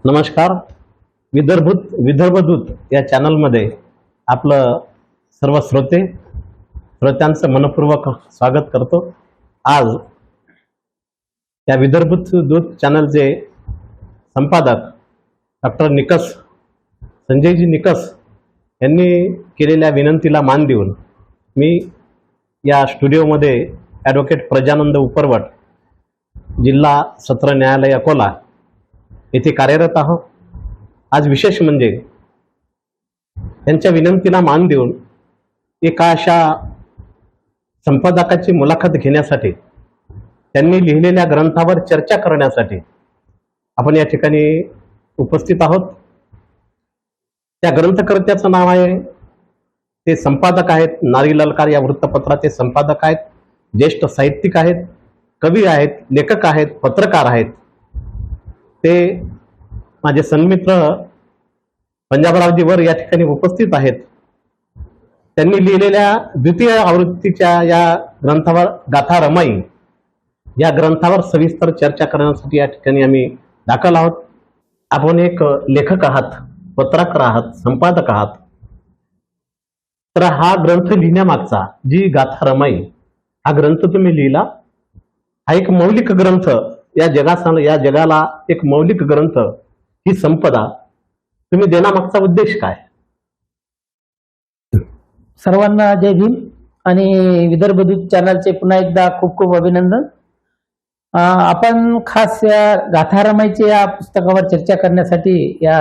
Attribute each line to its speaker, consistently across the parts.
Speaker 1: नमस्कार. विदर्भदूत या चॅनलमध्ये आपलं सर्व श्रोत्यांचं मनपूर्वक स्वागत करतो. आज या विदर्भदूत चॅनलचे संपादक डॉक्टर निकस संजयजी निकस यांनी केलेल्या विनंतीला मान देऊन मी या स्टुडिओमध्ये ॲडव्होकेट प्रजानंद उपरवट, जिल्हा सत्र न्यायालय अकोला येथे कार्यरत आहोत. आज विशेष म्हणजे त्यांच्या विनंतीला मान देऊन एका अशा संपादकाची मुलाखत घेण्यासाठी, त्यांनी लिहिलेल्या ग्रंथावर चर्चा करण्यासाठी आपण या ठिकाणी उपस्थित आहोत. त्या ग्रंथकर्त्याचं नाव आहे, ते संपादक आहेत, नारी ललकार या वृत्तपत्राचे संपादक आहेत, ज्येष्ठ साहित्यिक आहेत, कवी आहेत, लेखक आहेत, पत्रकार आहेत. ते माझे सन्मित्र पंजाबरावजी वर या ठिकाणी उपस्थित आहेत. त्यांनी लिहिलेल्या द्वितीय आवृत्तीच्या या ग्रंथावर, गाथा रमाई या ग्रंथावर सविस्तर चर्चा करण्यासाठी या ठिकाणी आम्ही दाखल आहोत. आपण एक लेखक आहात, पत्रकार आहात, संपादक आहात. तर हा ग्रंथ लिहिण्यामागचा, जी गाथा रमाई हा ग्रंथ तुम्ही लिहिला, हा एक मौलिक ग्रंथ, या जगाला एक मौलिक ग्रंथ, ही संपदा तुम्ही देण्यामागचा उद्देश काय?
Speaker 2: सर्वांना जय भीम आणि विदर्भदूत चॅनलचे पुन्हा एकदा खूप खूप अभिनंदन. आपण खास या गाथा रमाईच्या या पुस्तकावर चर्चा करण्यासाठी या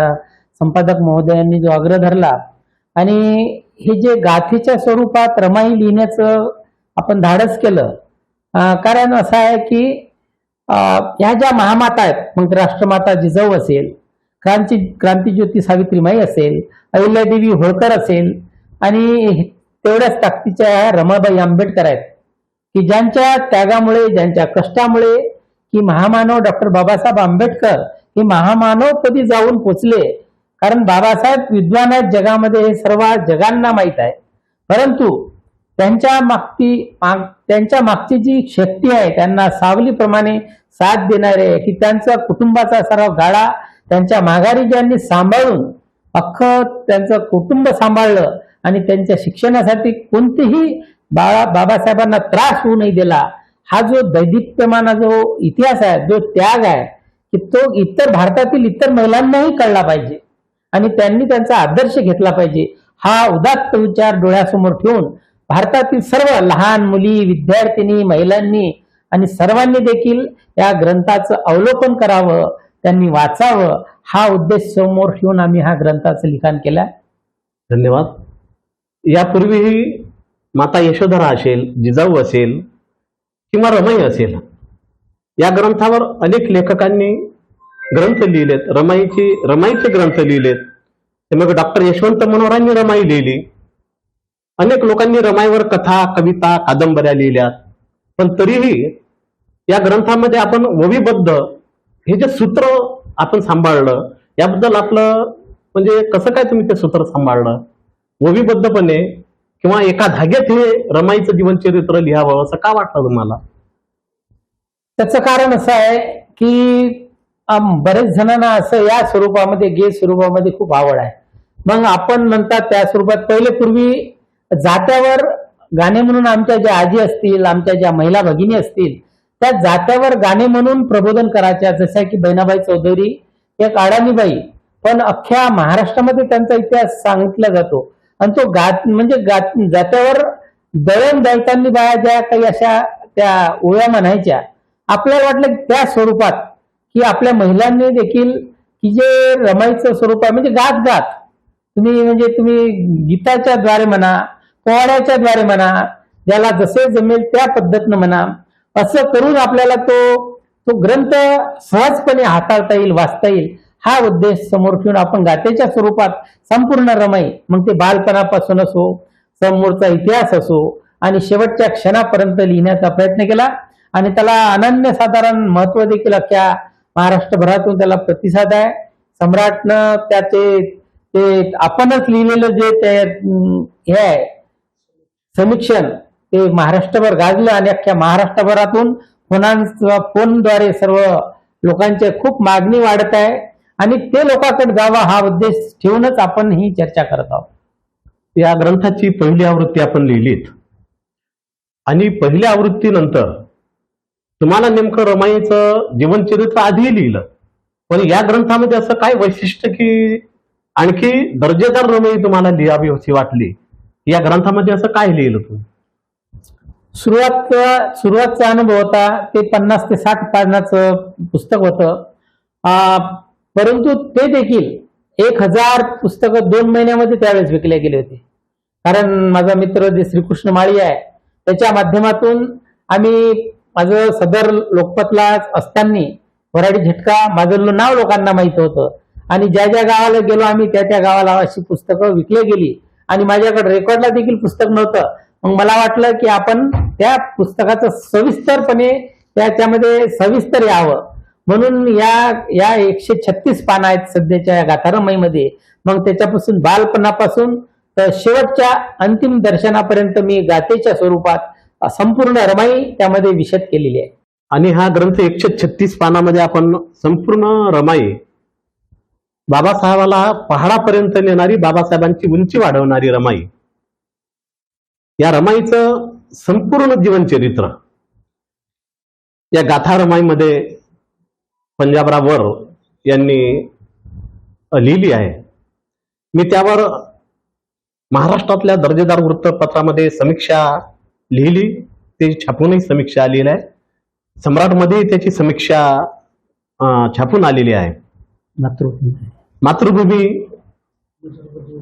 Speaker 2: संपादक महोदयांनी जो आग्रह धरला, आणि हे जे गाथेच्या स्वरूपात रमाई लिहिण्याचं आपण धाडस केलं, कारण असं आहे की ह्या ज्या महामाता आहेत, मग राष्ट्रमाता जिजाऊ असेल, क्रांतिज्योती सावित्रीमाई असेल, अहिल्यादेवी होळकर असेल, आणि तेवढ्याच ताकदीच्या रमाबाई आंबेडकर आहेत की ज्यांच्या त्यागामुळे, ज्यांच्या कष्टामुळे की महामानव डॉक्टर बाबासाहेब आंबेडकर हे महामानव कधी जाऊन पोचले. कारण बाबासाहेब विद्वान आहेत जगामध्ये, हे सर्व जगांना माहीत आहे. परंतु त्यांच्या मागची जी शक्ती आहे, त्यांना सावलीप्रमाणे साथ देणारे, की त्यांचा कुटुंबाचा सर्व गाडा त्यांच्या माघारी ज्यांनी सांभाळून अख्खं त्यांचं कुटुंब सांभाळलं आणि त्यांच्या शिक्षणासाठी कोणतेही बाबासाहेबांना त्रास होऊ नाही दिला, हा जो दैदिप्यमान जो इतिहास आहे, जो त्याग आहे, की तो इतर भारतातील इतर महिलांनाही कळला पाहिजे आणि त्यांनी त्यांचा आदर्श घेतला पाहिजे. हा उदात्त विचार डोळ्यासमोर ठेवून भारतातील सर्व लहान मुली, विद्यार्थिनी, महिलांनी आणि सर्वांनी देखील या ग्रंथाचं अवलोकन करावं, त्यांनी वाचावं, हा उद्देश समोर ठेवून आम्ही हा ग्रंथाचं लिखाण केलं.
Speaker 1: धन्यवाद. यापूर्वीही माता यशोधरा असेल, जिजाऊ असेल किंवा रमाई असेल, या ग्रंथावर अनेक लेखकांनी ग्रंथ लिहिलेत, रमाईचे ग्रंथ लिहिलेत. ते मग डॉक्टर यशवंत मनोहरांनी रमाई लिहिली, अनेक लोकांनी रमाईवर कथा, कविता, कादंबऱ्या लिहिल्या. पण तरीही या ग्रंथामध्ये आपण वविबद्ध हे जे सूत्र आपण सांभाळलं, याबद्दल आपलं म्हणजे कसं काय तुम्ही ते सूत्र सांभाळलं वविबद्धपणे, किंवा एका धाग्यात हे रमाईचं जीवनचरित्र लिहावं असं का वाटतं तुम्हाला?
Speaker 2: त्याचं कारण असं आहे की बरेच जणांना असं या स्वरूपामध्ये, गे स्वरूपामध्ये खूप आवड आहे. मग आपण म्हणतात त्या स्वरूपात पूर्वी जात्यावर गाणे म्हणून आमच्या ज्या आजी असतील, आमच्या ज्या महिला भगिनी असतील, त्या जात्यावर गाणे म्हणून प्रबोधन करायच्या. जसं की बहिणाबाई चौधरी, एक अडाणीबाई, पण अख्ख्या महाराष्ट्रामध्ये त्यांचा इतिहास सांगितला जातो. आणि तो जात्यावर दळण दळताना बाया ज्या काही अशा त्या ओळ्या म्हणायच्या, आपल्याला वाटलं की त्या स्वरूपात की आपल्या महिलांनी देखील की जे रमाईचं स्वरूप आहे, म्हणजे गात तुम्ही गीताच्या द्वारे म्हणा, पोवाड्याच्या द्वारे म्हणा, ज्याला जसे जमेल त्या पद्धतीनं म्हणा, असं करून आपल्याला तो ग्रंथ सहजपणे हाताळता येईल, वाचता येईल, हा उद्देश समोर ठेवून आपण गाथेच्या स्वरूपात संपूर्ण रमाई, मग ते बालपणापासून असो, समोरचा इतिहास असो आणि शेवटच्या क्षणापर्यंत लिहिण्याचा प्रयत्न केला. आणि त्याला अनन्यसाधारण महत्व देखील अख्ख्या महाराष्ट्रभरातून त्याला प्रतिसाद आहे. सम्राटनं ते आपणच लिहिलेलं जे ते हे आहे समीक्षण, ते महाराष्ट्रभर गाजलं आणि अख्ख्या महाराष्ट्रभरातून फोनद्वारे सर्व लोकांचे खूप मागणी वाढत आहे. आणि ते लोकांकडे जावं हा उद्देश ठेवूनच आपण ही चर्चा करत आहोत.
Speaker 1: या ग्रंथाची पहिली आवृत्ती आपण लिहिलीत आणि पहिल्या आवृत्तीनंतर तुम्हाला नेमकं रमाईचं जीवनचरित्र आधी लिहिलं, पण या ग्रंथामध्ये असं काय वैशिष्ट्य की आणखी दर्जेदार रमाई तुम्हाला लिहावी अशी वाटली? या ग्रंथामध्ये असं काय लिहिलं तुम्ही?
Speaker 2: सुरुवातचा अनुभव होता ते 50 ते 60 पानाचं पुस्तक होतं. परंतु ते देखील 1000 पुस्तकं 2 महिन्यामध्ये त्यावेळेस विकले गेले होते. कारण माझा मित्र जे श्रीकृष्ण माळी आहे त्याच्या माध्यमातून आम्ही माझं सदर लोकपतला असताना वराडी झटका माझं नाव लोकांना माहित होतं आणि ज्या ज्या गावाला गेलो आम्ही त्या गावाला अशी पुस्तकं विकली गेली आणि माझ्याकडे रेकॉर्डला देखील पुस्तक नव्हतं. मग मला वाटलं की आपण त्या पुस्तकाचं सविस्तरपणे त्याच्यामध्ये सविस्तर यावं म्हणून या 136 पानं आहेत सध्याच्या गाथारमाईमध्ये. मग त्याच्यापासून बालपणापासून तर शेवटच्या अंतिम दर्शनापर्यंत मी गाथेच्या स्वरूपात संपूर्ण रमाई त्यामध्ये विशद केलेली आहे.
Speaker 1: आणि हा ग्रंथ 136 पानामध्ये आपण संपूर्ण रमाई बाबासाहेबाला पहाडापर्यंत नेणारी, बाबासाहेबांची उंची वाढवणारी रमाई, या रमाईचं संपूर्ण जीवनचरित्र या गाथा रमाईमध्ये पंजाबराव वर यांनी लिहिली आहे. मी त्यावर महाराष्ट्रातल्या दर्जेदार वृत्तपत्रामध्ये समीक्षा लिहिली, ते छापूनही समीक्षा आलेली आहे. सम्राटमध्ये त्याची समीक्षा छापून आलेली आहे. मातृभूमी,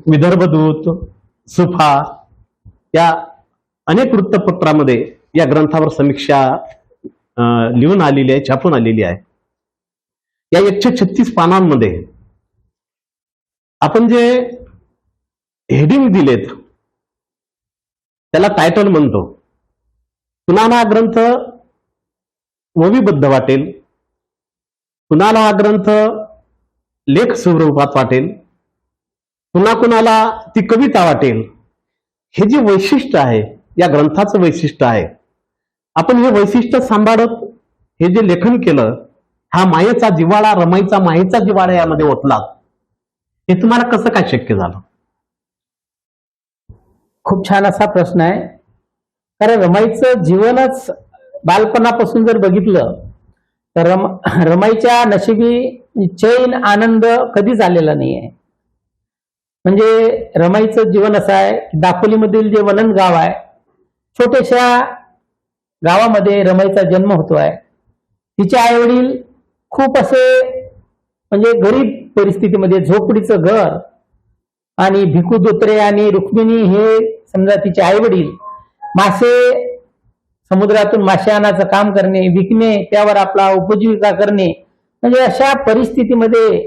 Speaker 1: विदर्भदूत, सुफा या अनेक वृत्तपत्रामध्ये या ग्रंथावर समीक्षा लिहून आलेली आहे, छापून आलेली आहे. या 136 पानांमध्ये आपण जे हेडिंग दिलेत त्याला टायटल म्हणतो. कुणाला हा ग्रंथ ओवीबद्ध वाटेल, कुणाला हा ग्रंथ लेख स्वरूपात वाटेल, कुणाला ती कविता वाटेल. हे जे वैशिष्ट्य आहे या ग्रंथाचं वैशिष्ट्य आहे. आपण हे वैशिष्ट्य सांभाळत हे जे लेखन केलं, हा मायेचा जिव्हाळा, रमाईचा मायेचा जिव्हाळा यामध्ये ओतला. हे तुम्हाला कसं काय शक्य झालं?
Speaker 2: खूप छान असा प्रश्न आहे. कारण रमाईचं जीवनच बालपणापासून जर बघितलं तर रमाईच्या नशिबी चैन आनंद कधीच आलेला नाही आहे. म्हणजे रमाईचं जीवन असं आहे की दापोलीमधील जे वनन गाव आहे, छोट्याशा गावामध्ये रमाईचा जन्म होतो आहे. तिचे आई वडील खूप असे म्हणजे गरीब परिस्थितीमध्ये, झोपडीचं घर आणि भिकू धोत्रे आणि रुक्मिणी हे समजा तिचे आई वडील मासे समुद्रातून मासे आणायचं काम करणे, विकणे, त्यावर आपला उपजीविका करणे, म्हणजे अशा परिस्थितीमध्ये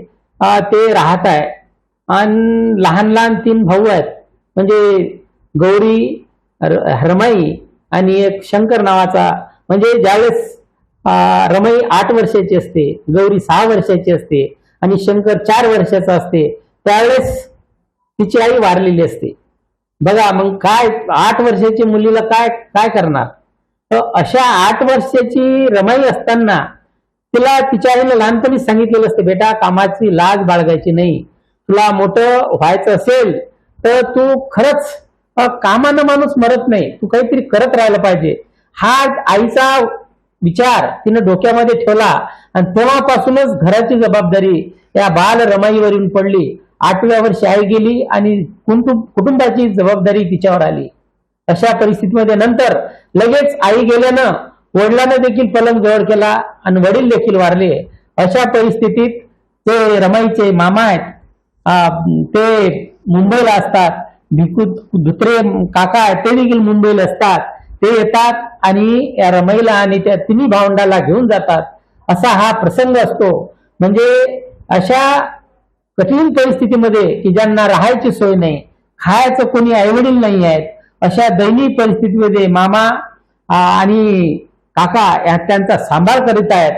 Speaker 2: ते राहत आहे. आणि लहान लहान 3 भाऊ आहेत, म्हणजे गौरी, रमाई आणि एक शंकर नावाचा. म्हणजे ज्यावेळेस रमाई 8 वर्षाची असते, गौरी 6 वर्षाची असते आणि शंकर 4 वर्षाचा असते, त्यावेळेस तिची आई वारलेली असते. बघा मग काय 8 वर्षाची मुलीला काय काय करणार. तर अशा 8 वर्षाची रमाई असताना तिला तिच्या आईला लहानपणी सांगितलेलं असते, बेटा कामाची लाज बाळगायची नाही, तुला मोठं व्हायचं असेल तर तू खरंच कामानं माणूस मरत नाही, तू काहीतरी करत राहायला पाहिजे. हा आईचा विचार तिने डोक्यामध्ये ठेवला आणि तेव्हापासूनच घराची जबाबदारी या बाल रमाईवरून पडली. 8व्या वर्षी आई गेली आणि कुटुंबाची जबाबदारी तिच्यावर आली. अशा परिस्थितीमध्ये नंतर लगेच आई गेल्यानं वडिलांना देखील पलंग जवळ केला आणि वडील देखील वारले. अशा परिस्थितीत ते रमाईचे मामा आहेत ते मुंबईला असतात, भिकू धुत्रे काका आहेत ते देखील मुंबईला असतात. ते येतात आणि या रमाईला आणि त्या 3 भावंडाला घेऊन जातात. असा हा प्रसंग असतो. म्हणजे अशा कठीण परिस्थितीमध्ये की ज्यांना राहायची सोय नाही, खायचं कोणी आईवडील नाही आहेत, अशा दयनीय परिस्थितीमध्ये मामा आणि काका त्यांचा सांभाळ करीत आहेत.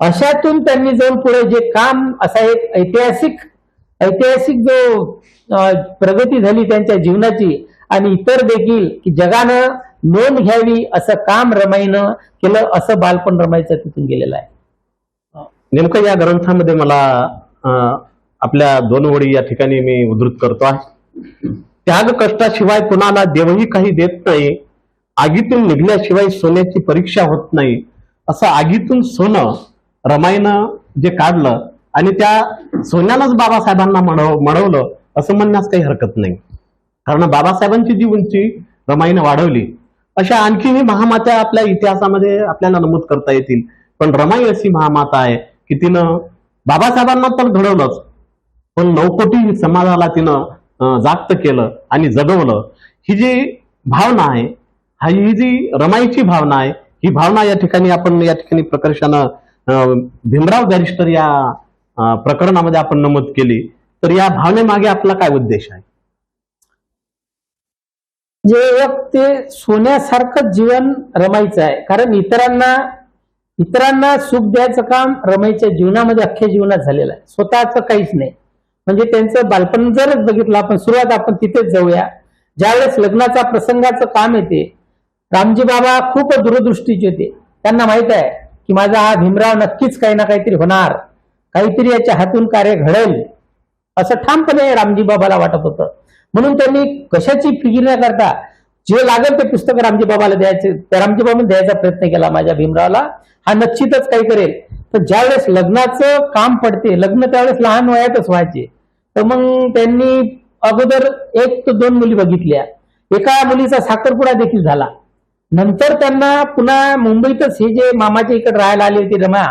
Speaker 2: अशातून त्यांनी जाऊन पुढे जे काम, असा एक ऐतिहासिक जो प्रगती झाली त्यांच्या जीवनाची आणि इतर देखील की जगानं नोंद घ्यावी असं काम रमाईनं केलं. असं बालपण रमाईचं तिथून गेलेलं आहे.
Speaker 1: नेमकं या ग्रंथामध्ये मला आपल्या 2 ओळी या ठिकाणी मी उद्धृत करतो आहे. त्याग कष्टाशिवाय कुणाला देवही काही देत नाही, आगीतून निघल्याशिवाय सोन्याची परीक्षा होत नाही. असं आगीतून सोनं रमाईनं जे काढलं आणि त्या सोन्यानंच बाबासाहेबांना मळवलं असं म्हणण्यास काही हरकत नाही. कारण बाबासाहेबांची जी उंची रमाईनं वाढवली, अशा आणखीही महामात्या आपल्या इतिहासामध्ये आपल्याला नमूद करता येतील. पण रमाई अशी महामाता आहे की तिनं बाबासाहेबांना तर घडवलंच, पण 9 कोटी समाजाला तिनं जागत केलं आणि जगवलं. ही जी भावना आहे, ही जी रमाईची भावना आहे, ही भावना या ठिकाणी प्रकर्षानं भीमराव बॅरिस्टर या प्रकरणामध्ये आपण नमूद केली. तर या भावनेमागे आपला काय उद्देश आहे?
Speaker 2: जे एक ते सोन्यासारखं जीवन रमाईचं आहे. कारण इतरांना सुख द्यायचं काम रमाईच्या जीवनामध्ये अख्ख्या जीवनात झालेलं आहे. स्वतःचं काहीच नाही. म्हणजे त्यांचं बालपण जरच बघितलं आपण, सुरुवात आपण तिथेच जाऊया. ज्यावेळेस लग्नाचा प्रसंगाचं काम येते, रामजी बाबा खूप दूरदृष्टीचे होते. त्यांना माहित आहे की माझा हा भीमराव नक्कीच काही ना काहीतरी होणार, काहीतरी याच्या हातून कार्य घडेल असं ठामपणे रामजी बाबाला वाटत होतं. म्हणून त्यांनी कशाची फिकीर न करता जे लागेल ते पुस्तक रामजी बाबाला द्यायचा प्रयत्न केला. माझ्या भीमरावला हा निश्चितच काही करेल. तर ज्यावेळेस लग्नाचं काम पडते, लग्न त्यावेळेस लहान वयातच व्हायचे, तर मग त्यांनी अगोदर 1 ते 2 मुली बघितल्या. एका मुलीचा साखरपुडा देखील झाला. नंतर त्यांना पुन्हा मुंबईतच हे जे मामाच्या इकडे राहायला आली होती रमा,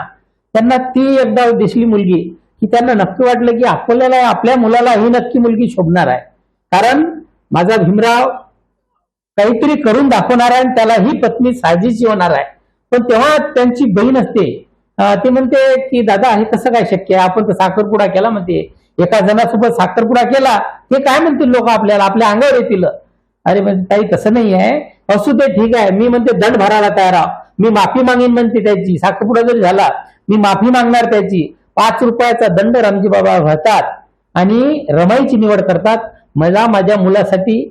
Speaker 2: त्यांना ती एकदा दिसली मुलगी की त्यांना नक्की वाटलं की आपल्या मुलाला ही नक्की मुलगी शोभणार आहे. कारण माझा भीमराव काहीतरी करून दाखवणार आहे आणि त्याला ही पत्नी साजेची होणार आहे. पण तेव्हा त्यांची बहीण असते, ती म्हणते की दादा हे कसं काय शक्य आहे, आपण तर साखरपुडा केला. म्हणते एका जणासोबत साखरपुडा केला, ते काय म्हणतील लोक, आपल्या अंगावर येतील. अरे म्हणजे काही तसं नाही आहे, असू दे ठीक आहे, मी म्हणते दंड भरायला तयार आहो, मी माफी मागेन म्हणते त्याची. साखरपुडा जरी झाला मी माफी मागणार त्याची. 5 रुपयाचा दंड रामजी बाबा भरतात आणि रमाईची निवड करतात. मला माझ्या मुलासाठी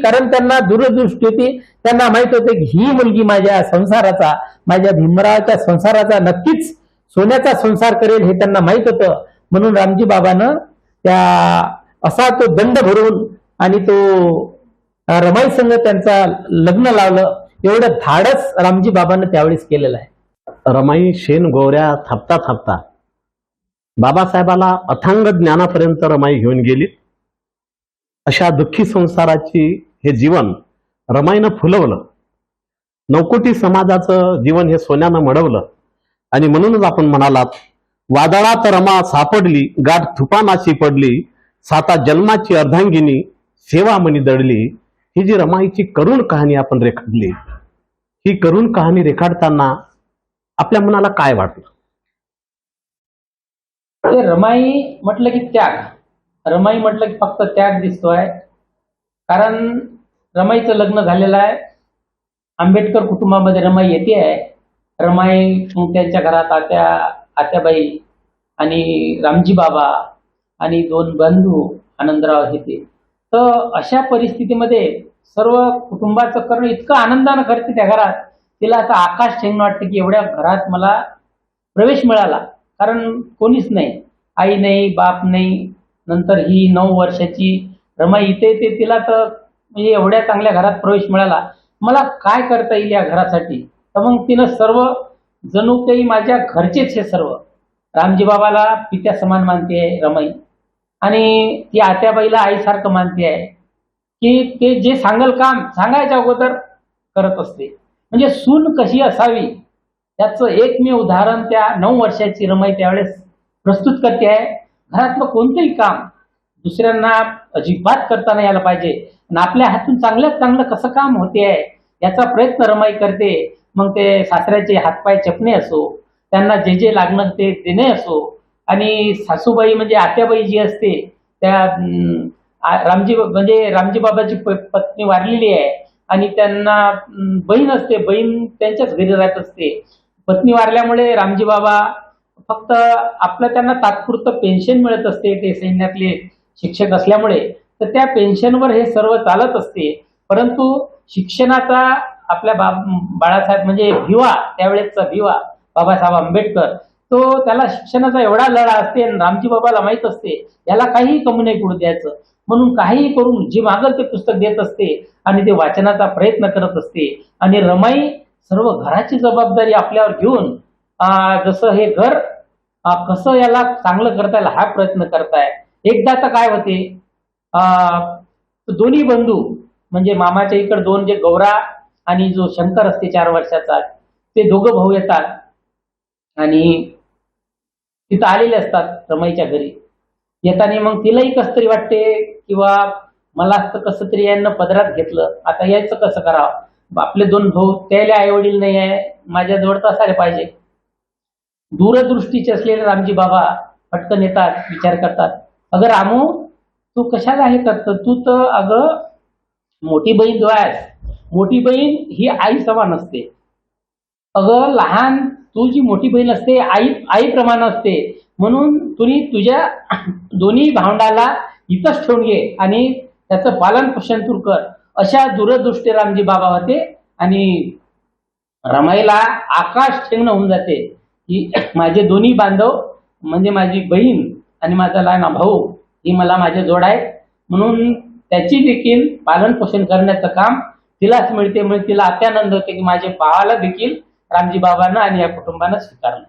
Speaker 2: कारण त्यांना दूरदृष्टी होती. त्यांना माहित होते की ही मुलगी माझ्या संसाराचा, माझ्या भीमरावाच्या संसाराचा नक्कीच सोन्याचा संसार करेल हे त्यांना माहित होतं. म्हणून रामजी बाबानं असा तो दंड भरून आणि तो रमाई संघ त्यांचा लग्न लावलं. एवढं धाडस रामजी बाबांना त्यावेळेस केलेलं आहे.
Speaker 1: रमाई शेण गोवऱ्या थापता थापता बाबासाहेबाला अथांग ज्ञानापर्यंत रमाई घेऊन गेली. अशा दुःखी संसाराची हे जीवन रमाईनं फुलवलं. 9 कोटी समाजाचं जीवन हे सोन्यानं मडवलं. आणि म्हणूनच आपण म्हणालात, वादळात रमा सापडली, गाठ थुपानाशी पडली, 7 जन्माची अर्धांगिनी सेवा मनी दडली. ही जी रमाईची करुण कहाणी आपण रेखाटली, ही करुण कहाणी रेखाटताना आपल्या मनाला काय वाटलं?
Speaker 2: रमाई म्हटलं की त्याग, रमाई म्हटलं की फक्त त्याग दिसतोय. कारण रमाईचं लग्न झालेलं आहे, आंबेडकर कुटुंबामध्ये रमाई येते आहे. रमाई त्यांच्या घरात आत्याबाई आणि रामजी बाबा आणि 2 बंधू आनंदराव हे. तर अशा परिस्थितीमध्ये सर्व कुटुंबाचं करणं इतकं आनंदानं करते त्या घरात. तिला आता आकाश ठेंगणं वाटतं की एवढ्या घरात मला प्रवेश मिळाला. कारण कोणीच नाही, आई नाही, बाप नाही. नंतर ही 9 वर्षाची रमाई इथे येते. तिला तर म्हणजे एवढ्या चांगल्या घरात प्रवेश मिळाला, मला काय करता येईल या घरासाठी. तर मग तिनं सर्व जणू काही माझ्या घरचेच हे सर्व. रामजी बाबाला पित्या समान मानते आहे रमाई, आणि ती आत्याबाईला आईसारखं मानते आहे की ते जे सांगल काम सांगायच्या अगोदर करत असते. म्हणजे सून कशी असावी त्याचं एकमेव उदाहरण त्या 9 वर्षाची रमाई त्यावेळेस प्रस्तुत करते आहे. घरातलं कोणतंही काम दुसऱ्यांना अजिबात करता नाही यायला पाहिजे आणि आपल्या हातून चांगल्यात चांगलं कसं काम होते आहे याचा प्रयत्न रमाई करते. मग ते सासऱ्याचे हातपाय चपणे असो, त्यांना जे जे लागणं ते देणे असो, आणि सासूबाई म्हणजे आत्याबाई जी असते त्या रामजी बाबाची पत्नी वारलेली आहे आणि त्यांना बहीण असते, बहीण त्यांच्याच घरी राहत असते. पत्नी वारल्यामुळे रामजी बाबा फक्त आपलं त्यांना तात्पुरतं पेन्शन मिळत असते, ते सैन्यातले शिक्षक असल्यामुळे. तर त्या पेन्शनवर हे सर्व चालत असते. परंतु शिक्षणाचा आपल्या बाळासाहेब म्हणजे भिवा, त्यावेळेसचा भिवा बाबासाहेब आंबेडकर, तो त्याला शिक्षणाचा एवढा लढा असते आणि रामजी बाबाला माहित असते याला काहीही कमी नाही पडू द्यायचं, म्हणून काहीही करून जे मागल ते पुस्तक देत असते आणि ते वाचनाचा प्रयत्न करत असते. आणि रमाई सर्व घराची जबाबदारी आपल्यावर घेऊन जसं हे घर कसं याला चांगलं करता येईल हा प्रयत्न करताय. एकदा तर काय होते, दोन्ही बंधू म्हणजे मामाच्या इकडे दोन जे गौरा आणि जो शंकर असते 4 वर्षाचा, ते दोघं भाऊ येतात आणि तिथं आलेले असतात रमाईच्या घरी. येताना मग तिलाही कसं तरी वाटते किंवा मला असतं कसं तरी यांना पदरात घेतलं, आता यायचं कसं करावं. आपले 2 भाऊ, त्याला आई वडील नाही आहे, माझ्या जवळ तर असायला पाहिजे. दूरदृष्टीचे असलेले रामजी बाबा पटकन येतात, विचार करतात, अगं रामू तू कशाला हे करतो, तू तर अगं मोठी बहीण जो आहेस, मोठी बहीण ही आई समान असते. अगं लहान तू जी मोठी बहीण असते आई प्रमाण असते, म्हणून तुम्ही तुझ्या दोन्ही भावंडाला इथंच ठेवून घे आणि त्याचं पालन पोषण तू कर. अशा दूरदृष्टी रामजी बाबा होते. आणि रमाईला आकाश ठेवणं होऊन जाते की माझे दोन्ही बांधव म्हणजे माझी बहीण आणि माझा लहान भाऊ ही मला माझे जोड आहेत, म्हणून त्याची देखील पालन पोषण करण्याचं काम तिलाच मिळते. म्हणून तिला अत्यानंद होते की माझे भावाला देखील रामजी बाबांना आणि या कुटुंबानं स्वीकारलं.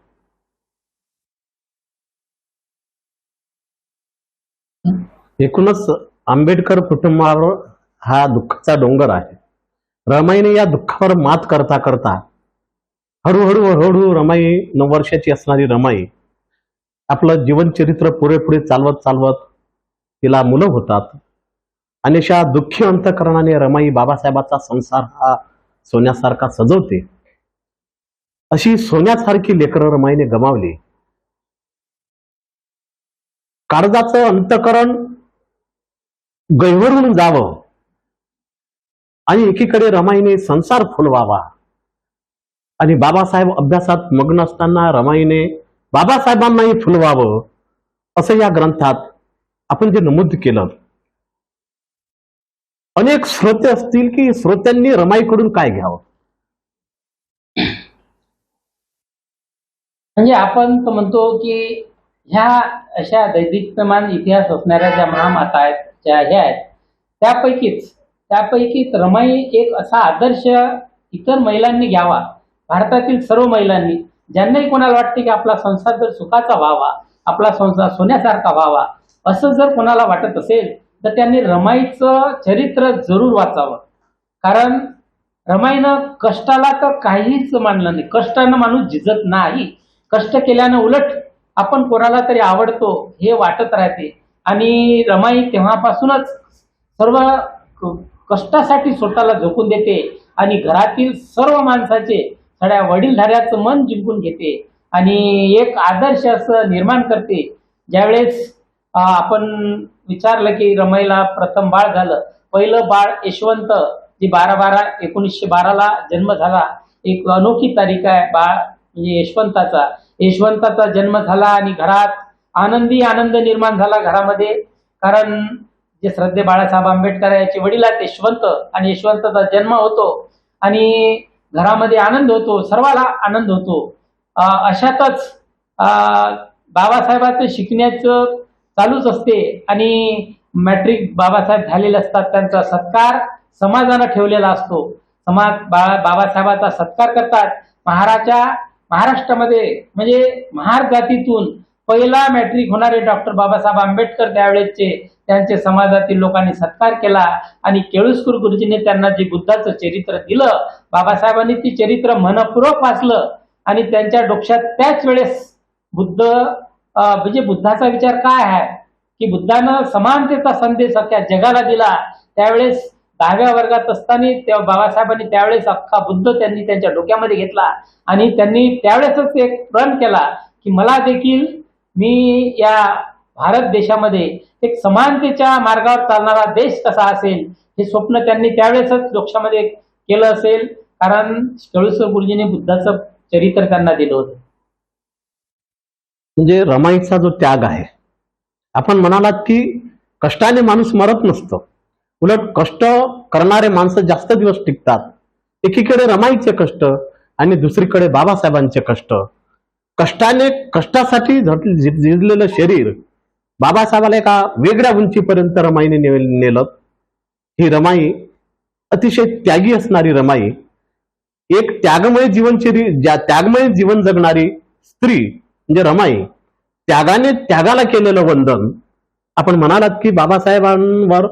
Speaker 1: एकूणच आंबेडकर कुटुंबावर हा दुःखाचा डोंगर आहे. रमाईने या दुःखावर मात करता करता हळूहळू रमाई 9 वर्षाची असणारी रमाई आपलं जीवनचरित्र पुढे चालवत तिला मुलं होतात आणि अशा दुःखी अंतकरणाने रमाई बाबासाहेबाचा संसार हा सोन्यासारखा सजवते. अशी सोन्यासारखी लेकरं रमाईने गमावली. काळजाचं अंतकरण गहिवरून जावं आणि एकीकडे रमाईने संसार फुलवावा आणि बाबासाहेब अभ्यासात मग्न असताना रमाईने बाबासाहेबांनाही फुलवावं, असं या ग्रंथात आपण जे नमूद केलं. अनेक श्रोते असतील की श्रोत्यांनी रमाईकडून काय घ्यावं.
Speaker 2: म्हणजे आपण तर म्हणतो की ह्या अशा दैदिप्यमान इतिहास असणाऱ्या ज्या महामाता आहेत, ज्या ह्या आहेत, त्यापैकीच रमाई एक असा आदर्श इतर महिलांनी घ्यावा, भारतातील सर्व महिलांनी, ज्यांनाही कोणाला वाटते की आपला संसार जर सुखाचा व्हावा, आपला संसार सोन्यासारखा व्हावा, असं जर कोणाला वाटत असेल तर त्यांनी रमाईचं चरित्र जरूर वाचावं. कारण रमाईनं कष्टाला तर काहीच मानलं नाही. कष्टानं माणूस झिजत नाही. कष्ट केल्यानं उलट आपण कोणाला तरी आवडतो हे वाटत राहते. आणि रमाई तेव्हापासूनच सर्व कष्टासाठी स्वतःला झोकून देते आणि घरातील सर्व माणसाचे सगळ्या वडीलधाऱ्याचं मन जिंकून घेते आणि एक आदर्श असं निर्माण करते. ज्यावेळेस आपण विचारलं की रमाईला प्रथम बाळ झालं, पहिलं बाळ यशवंत, जी 12/12/1912 जन्म झाला. एक अनोखी तारीख आहे बाळ म्हणजे यशवंताचा जन्म झाला आणि घरात आनंद निर्माण झाला घरामध्ये. कारण जे श्रद्धे बाळासाहेब आंबेडकर याचे वडील आहेत यशवंत, आणि यशवंताचा जन्म होतो आणि घरामध्ये आनंद होतो, सर्वाला आनंद होतो. अशातच बाबासाहेबांचं शिकण्याचं चालूच असते आणि मॅट्रिक बाबासाहेब झालेले असतात. त्यांचा सत्कार समाजानं ठेवलेला असतो. समाज बाबासाहेबांचा सत्कार करतात. महाराष्ट्रामध्ये म्हणजे महार जातीतून पहिला मॅट्रिक होणारे डॉक्टर बाबासाहेब आंबेडकर त्यावेळेसचे, त्यांचे समाजातील लोकांनी सत्कार केला आणि केळुस्कर गुरुजींनी त्यांना जे बुद्धाचं चरित्र दिलं, बाबासाहेबांनी ती चरित्र मनपूर्वक वाचलं आणि त्यांच्या डोक्यात त्याच वेळेस म्हणजे बुद्धाचा विचार काय आहे की बुद्धानं समानतेचा संदेश अख्ख्या जगाला दिला. त्यावेळेस 10व्या वर्गात असताना तेव्हा बाबासाहेबांनी त्यावेळेस अख्खा बुद्ध त्यांनी त्यांच्या डोक्यामध्ये घेतला आणि त्यांनी त्यावेळेसच एक प्रण केला की मला देखील मी या भारत देशामध्ये एक समानतेच्या मार्गावर चालणारा देश कसा असेल हे स्वप्न त्यांनी त्यावेळेसच डोक्यामध्ये केलं असेल. कारण केळुस्कर गुरुजींनी बुद्धाचं चरित्र त्यांना दिलं होतं.
Speaker 1: म्हणजे रमाईचा जो त्याग आहे, आपण म्हणालात की कष्टाने माणूस मरत नसतो, उलट कष्ट करणारे माणसं जास्त दिवस टिकतात. एकीकडे रमाईचे कष्ट आणि दुसरीकडे बाबासाहेबांचे कष्टासाठी झिजलेलं शरीर बाबासाहेबाला एका वेगळ्या उंचीपर्यंत रमाईने नेलं. ही रमाई अतिशय त्यागी असणारी रमाई, एक त्यागमय जीवन जगणारी स्त्री म्हणजे रमाई, त्यागाला केलेलं वंदन. आपण म्हणालात की बाबासाहेबांवर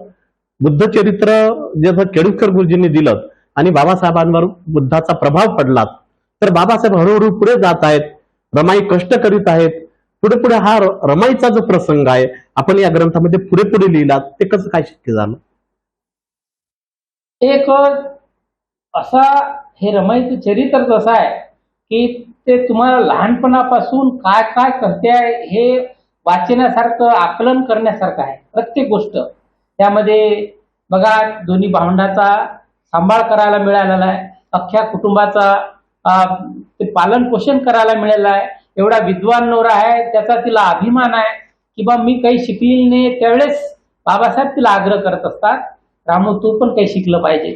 Speaker 1: बुद्धचरित्र जसं केळुसकर गुरुजींनी दिलं आणि बाबासाहेबांवर बुद्धाचा प्रभाव पडला, तर बाबासाहेब हळूहळू पुढे जात आहेत, रमाई कष्ट करीत आहेत. पुढे हा रमाईचा जो प्रसंग आहे आपण या ग्रंथामध्ये पुढे लिहिलात, ते कसं काय शक्य झालं?
Speaker 2: एक असा हे रमाईचं चरित्र असं आहे की ते तुम्हाला लहानपणापासून काय काय करते आहे हे वाचण्यासारखं, आकलन करण्यासारखं आहे. प्रत्येक गोष्ट त्यामध्ये बघा, दोन्ही भावंडाचा सांभाळ करायला मिळालेला आहे, अख्ख्या कुटुंबाचा ते पालन पोषण करायला मिळालं आहे. एवढा विद्वान नवरा आहे, त्याचा तिला अभिमान आहे की बा मी काही शिकलेली नाही. त्यावेळेस बाबासाहेब तिला आग्रह करत असतात, रामू तू पण काही शिकलं पाहिजे,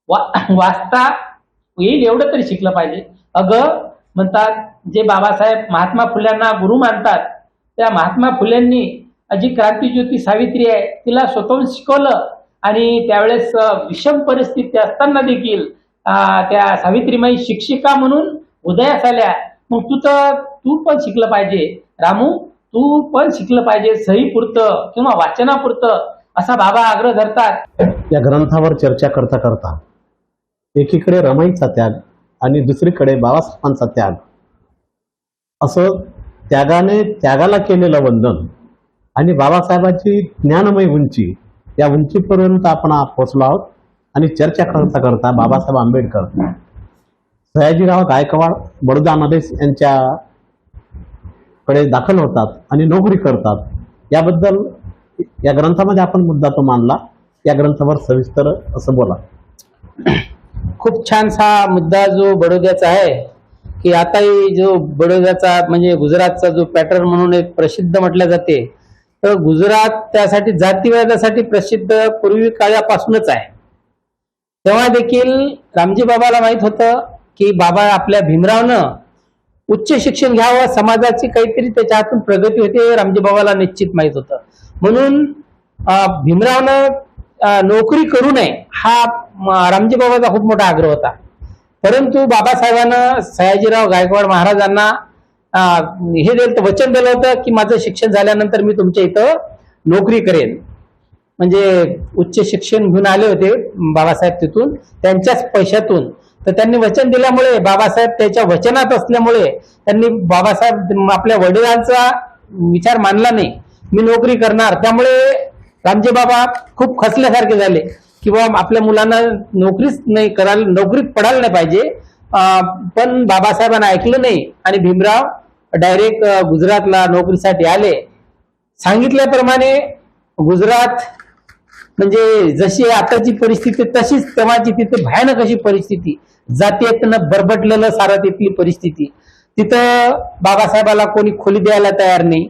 Speaker 2: वाचता येईल एवढं तरी शिकलं पाहिजे. अगं म्हणतात, जे बाबासाहेब महात्मा फुल्यांना गुरु मानतात, त्या महात्मा फुलेंनी जी क्रांतीज्योती सावित्री आहे तिला स्वतःहून शिकवलं. आणि त्यावेळेस विषम परिस्थिती असताना देखील त्या सावित्रीमाई शिक्षिका म्हणून उदयास आल्या. मग तू पण शिकलं पाहिजे रामू, तू पण शिकलं पाहिजे, सही पुरतं किंवा वाचनापुरतं, असा बाबा आग्रह धरतात.
Speaker 1: या ग्रंथावर चर्चा करता करता एकीकडे रमाईचा त्याग आणि दुसरीकडे बाबासाहेबांचा त्याग, असं त्यागाला केलेलं वंदन आणि बाबासाहेबांची ज्ञानमय उंची, या उंचीपर्यंत आपण पोहोचलो आहोत. आणि चर्चा करता करता बाबासाहेब आंबेडकर सयाजीराव गायकवाड बडोदा यांच्याकडे दाखल होतात आणि नोकरी करतात. याबद्दल या ग्रंथामध्ये आपण मुद्दा तो मांडला, या ग्रंथावर सविस्तर असं बोला.
Speaker 2: खूप छानसा मुद्दा जो बडोद्याचा आहे की आताही जो बडोद्याचा म्हणजे गुजरातचा जो पॅटर्न म्हणून एक प्रसिद्ध म्हटल्या जाते, तर गुजरात त्यासाठी जातीवादासाठी प्रसिद्ध पूर्वी काळापासूनच आहे. तेव्हा देखील रामजी बाबाला माहित होतं की बाबा आपल्या भीमरावनं उच्च शिक्षण घ्यावं, समाजाची काहीतरी त्याच्या हातून प्रगती होते, रामजी बाबाला निश्चित माहित होतं. म्हणून भीमरावनं नोकरी करू नये हा रामजी बाबाचा खूप मोठा आग्रह होता. परंतु बाबासाहेबांना सयाजीराव गायकवाड महाराजांना हे वचन दिलं होतं की माझं शिक्षण झाल्यानंतर मी तुमच्या इथं नोकरी करेन. म्हणजे उच्च शिक्षण घेऊन आले होते बाबासाहेब तिथून, त्यांच्याच पैशातून. तर त्यांनी वचन दिल्यामुळे बाबासाहेब त्याच्या वचनात असल्यामुळे त्यांनी बाबासाहेब आपल्या वडिलांचा विचार मानला नाही, मी नोकरी करणार. त्यामुळे रामजी बाबा खूप खचल्यासारखे झाले की बाबा आपल्या मुलांना नोकरीच नाही करायला, नोकरीत पडायला नाही पाहिजे. पण बाबासाहेबांना ऐकलं नाही आणि भीमराव डायरेक्ट गुजरातला नोकरीसाठी आले. सांगितल्याप्रमाणे गुजरात म्हणजे जशी आताची परिस्थिती तशीच तेव्हाची तिथे भयानक अशी परिस्थिती, जातीयतेनं बरबटलेलं सारं तिथली परिस्थिती. तिथं बाबासाहेबाला कोणी खोली द्यायला तयार नाही.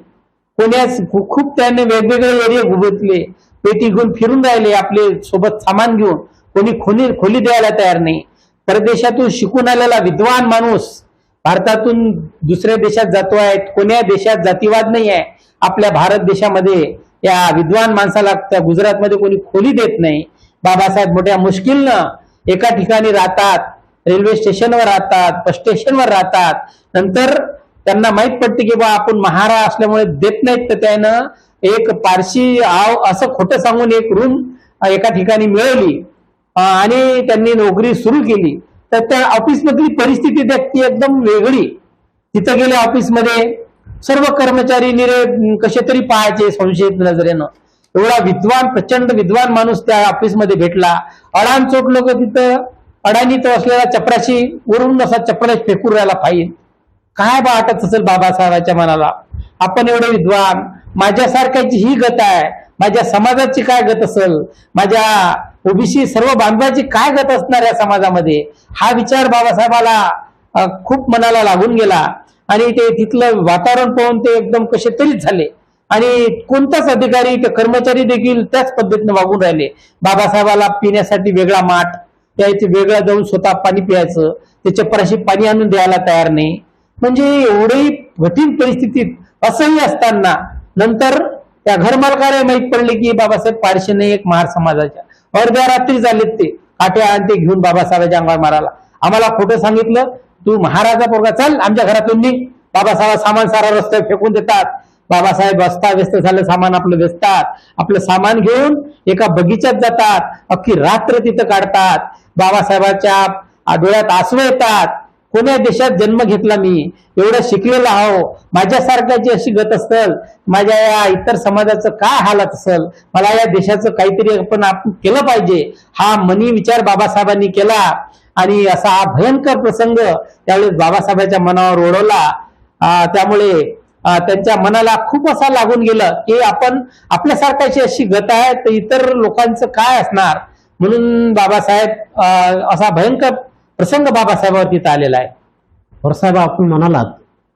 Speaker 2: खूप त्याने वेगवेगळे एरिया घुबतले, पेटी घेऊन फिरून राहिले आपले सोबत सामान घेऊन, कोणी खोली द्यायला तयार नाही. परदेशातून शिकून आलेला विद्वान माणूस भारतातून दुसऱ्या देशात जातो आहे, कोण्या देशात जातीवाद नाही आहे. आपल्या भारत देशामध्ये या विद्वान माणसाला त्या गुजरातमध्ये कोणी खोली देत नाही. बाबासाहेब मोठ्या मुश्किलनं एका ठिकाणी राहतात, रेल्वे स्टेशनवर राहतात, बस स्टेशनवर राहतात. नंतर त्यांना माहित पडते की बा आपण महारा असल्यामुळे देत नाहीत, तर त्यानं एक पारशी असं खोटं सांगून एक रूम एका ठिकाणी मिळवली आणि त्यांनी नोकरी सुरू केली. तर त्या ऑफिसमधली परिस्थिती ती एकदम वेगळी. तिथं गेल्या ऑफिसमध्ये सर्व कर्मचारी कसे तरी पाहायचे संशयित नजरेनं. एवढा विद्वान, प्रचंड विद्वान माणूस त्या ऑफिसमध्ये भेटला. अडाणचोट लोक तिथं अडाणीत असलेला चपराशी वरून असा चपराश फेकून राहिला फाईल. काय वाटत असेल बाबासाहेबांच्या मनाला, आपण एवढे विद्वान, माझ्यासारख्याची ही गत आहे, माझ्या समाजाची काय गत असेल, माझ्या ओबीसी सर्व बांधवाची काय गत असणार या समाजामध्ये, हा विचार बाबासाहेबाला खूप मनाला लागून गेला. आणि ते तिथलं वातावरण पाहून ते एकदम कसे तरीच झाले. आणि कोणताच अधिकारी, ते कर्मचारी देखील त्याच पद्धतीने वागून राहिले. बाबासाहेबाला पिण्यासाठी वेगळा माठ, त्याचे वेगळं जाऊन स्वतः पाणी प्यायचं, त्याच्या पराशी पाणी आणून द्यायला तयार नाही. म्हणजे एवढी कठीण परिस्थितीत असंही असताना नंतर त्या घरमालकाला माहित पडले की बाबासाहेब पारशी नाही, एक महार समाजाच्या. अर्ध्या रात्री झालेत ते काट्या आणि ते घेऊन बाबासाहेबांच्या अंगावर मारायला. आम्हाला खोटं सांगितलं, तू महाराजा पोरगा, चल आमच्या घरातून निघ. बाबासाहेब सामान सारा रस्त्यावर फेकून देतात. बाबासाहेब व्यस्त झालं, सामान आपलं वेचतात. आपलं सामान घेऊन एका बगीच्यात जातात, अख्खी रात्र तिथं काढतात. बाबासाहेबांच्या डोळ्यात आसू येतात. कोण्या देशात जन्म घेतला मी, एवढं शिकलेला आहो, माझ्यासारख्याची अशी गत असेल, माझ्या या इतर समाजाचं काय हालत असेल, मला या देशाचं काहीतरी आपण केलं पाहिजे, हा मनी विचार बाबासाहेबांनी केला. आणि असा हा भयंकर प्रसंग त्यावेळेस बाबासाहेबांच्या मनावर ओढवला. त्यामुळे त्यांच्या मनाला खूप असा लागून गेलं की आपण आपल्यासारख्याची अशी गत आहे तर इतर लोकांचं काय असणार. म्हणून बाबासाहेब असा भयंकर प्रसंग बाबासाहेबावर तिथं आलेला आहे.
Speaker 1: वरसाहेब, आपण म्हणालात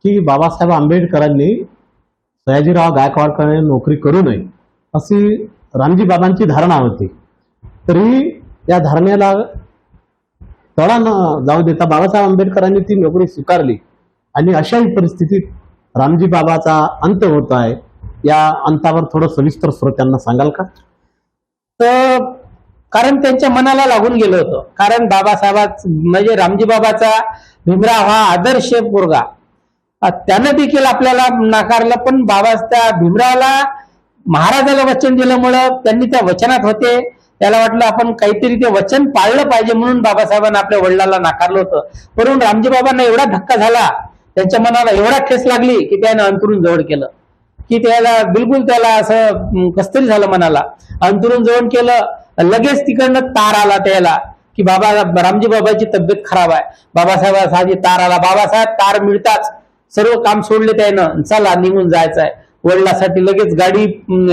Speaker 1: की बाबासाहेब आंबेडकरांनी सयाजीराव गायकवाडकडे नोकरी करू नये अशी रामजी बाबांची धारणा होती. तरी या धारणेला तडा न जाऊ देता बाबासाहेब आंबेडकरांनी ती नोकरी स्वीकारली आणि अशाही परिस्थितीत रामजी बाबाचा अंत होत आहे. या अंतावर थोडं सविस्तर श्रोत्यांना सांगाल का?
Speaker 2: तर कारण त्यांच्या मनाला लागून गेलं होतं. कारण बाबासाहेबा म्हणजे रामजी बाबाचा भीमराव हा आदर्श पोरगा, त्यानं देखील आपल्याला नाकारलं. पण बाबा त्या भीमरावला महाराजाला वचन दिल्यामुळं त्यांनी त्या वचनात होते. त्याला वाटलं आपण काहीतरी ते वचन पाळलं पाहिजे, म्हणून बाबासाहेबांना आपल्या वडिलांना नाकारलं होतं. परंतु रामजी बाबांना एवढा धक्का झाला, त्यांच्या मनाला एवढा ठेस लागली की त्यानं अंतरून जवळ केलं, की त्याला बिलकुल त्याला असं कसतरी झालं मनाला. अंतरून जवळ केलं, लगेच तिकडनं तार आला त्याला की बाबा रामजी बाबाची तब्येत खराब आहे. बाबासाहेबांसाठी तार आला. बाबासाहेब तार मिळताच सर्व काम सोडले त्यानं, चला निघून जायचं आहे. वडिलांसाठी लगेच गाडी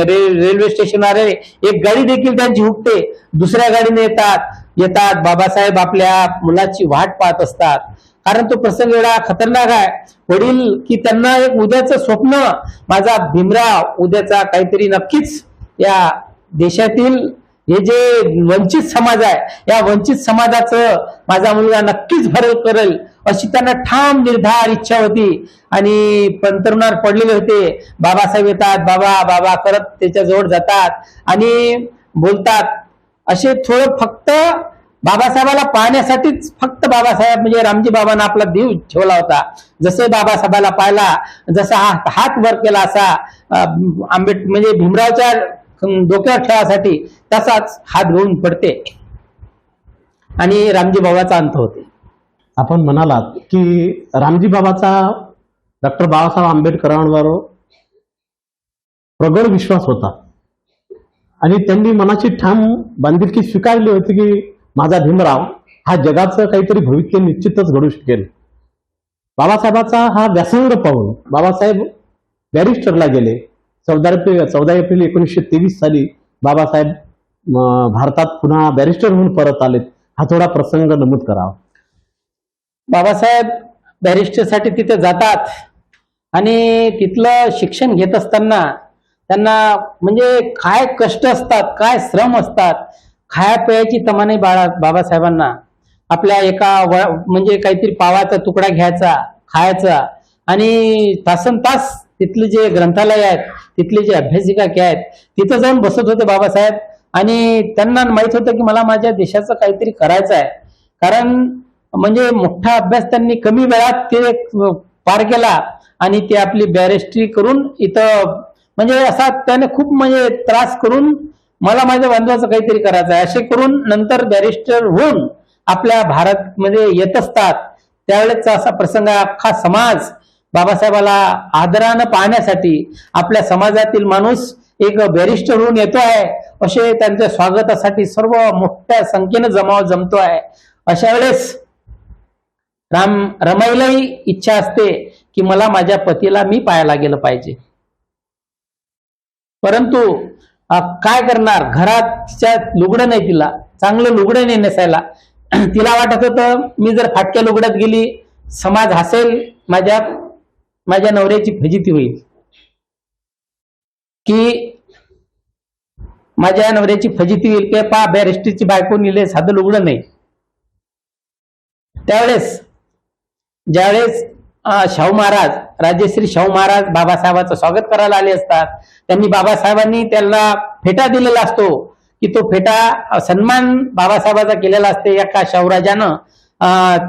Speaker 2: रेल्वे स्टेशनवर एक गाडी देखील त्यांची हुकते. दुसऱ्या गाडीने येतात. बाबासाहेब आपल्या मुलाची वाट पाहत असतात. कारण तो प्रसंग एवढा खतरनाक आहे. वडील की त्यांना एक उद्याचं स्वप्न, माझा भीमराव उद्याचा काहीतरी नक्कीच या देशातील हे जे वंचित समाज आहे, या वंचित समाजाचं माझा मुलगा नक्कीच भर करेल अशी त्यांना ठाम निर्धार इच्छा होती. आणि पंतप्रधान पडलेले होते. बाबासाहेब येतात, बाबा बाबा करत त्याच्याजवळ जातात आणि बोलतात. असे थोडं फक्त बाबासाहेबाला पाहण्यासाठीच फक्त बाबासाहेब म्हणजे रामजी बाबांना आपला देव ठेवला होता. जसे बाबासाहेबाला पाहिला, जसा हात वर केला असा म्हणजे भीमरावच्या डोक्यावर ठेवासाठी तसाच हात घेऊन पडते आणि रामजी बाबाचा अंत होते.
Speaker 1: आपण म्हणालात की रामजी बाबाचा डॉक्टर बाबासाहेब आंबेडकरांवर प्रगड विश्वास होता आणि त्यांनी मनाची ठाम बांधिलकी स्वीकारली होती की माझा भीमराव हा जगाचं काहीतरी भविष्य निश्चितच घडू शकेल. बाबासाहेबाचा हा व्यासंग पाहून बाबासाहेब बॅरिस्टरला गेले. 14 एप्रिल 1923 साली बाबासाहेब भारतात पुन्हा बॅरिस्टर म्हणून परत आलेत. हा थोडा प्रसंग नमूद करावा.
Speaker 2: बाबासाहेब बॅरिस्टरसाठी तिथे जातात आणि तिथलं शिक्षण घेत असताना त्यांना म्हणजे काय कष्ट असतात, काय श्रम असतात. खाया प्यायची तमा नाही बाबासाहेबांना. आपल्या एका म्हणजे काहीतरी पावाचा तुकडा घ्यायचा, खायचा आणि तासन तास तिथले जे ग्रंथालय आहेत, तिथले जे अभ्यासिका आहेत, तिथं जाऊन बसत होते बाबासाहेब. आणि त्यांना माहित होतं की मला माझ्या देशाचं काहीतरी करायचं आहे. कारण म्हणजे मोठा अभ्यास त्यांनी कमी वेळात ते पार केला आणि ते आपली बॅरिस्ट्री करून इथं म्हणजे असा त्याने खूप म्हणजे त्रास करून मला माझ्या बांधवाचं काहीतरी करायचं आहे असे करून नंतर बॅरिस्टर होऊन आपल्या भारत मध्ये येत असतात. त्यावेळेचा असा प्रसंग, अख्खा समाज बाबासाहेबाला आदरानं पाहण्यासाठी आपल्या समाजातील माणूस एक बॅरिस्टर होऊन येतो आहे असे त्यांच्या स्वागतासाठी सर्व मोठ्या संख्येनं जमतो आहे. अशा वेळेस रमाईलाही इच्छा असते की मला माझ्या पतीला मी पाहायला गेलं पाहिजे. परंतु काय करणार, घरात लुगडं नाही, तिला चांगलं लुगडं नाही नेसायला. तिला वाटत होतं मी जर फाटक्या लुगड्यात गेली समाज हसेल, माझ्या नवऱ्याची फजिती होईल, की माझ्या नवऱ्याची फजिती होईल की पा बॅरिस्टरची बायको निले साधं लुगडं नाही. त्यावेळेस ज्यावेळेस शाहू महाराज, राजश्री शाहू महाराज बाबासाहेबांचं स्वागत करायला आले असतात, त्यांनी बाबासाहेबांनी त्याला फेटा दिलेला असतो की तो फेटा सन्मान बाबासाहेबांचा केलेला असते एका शाहूराजानं.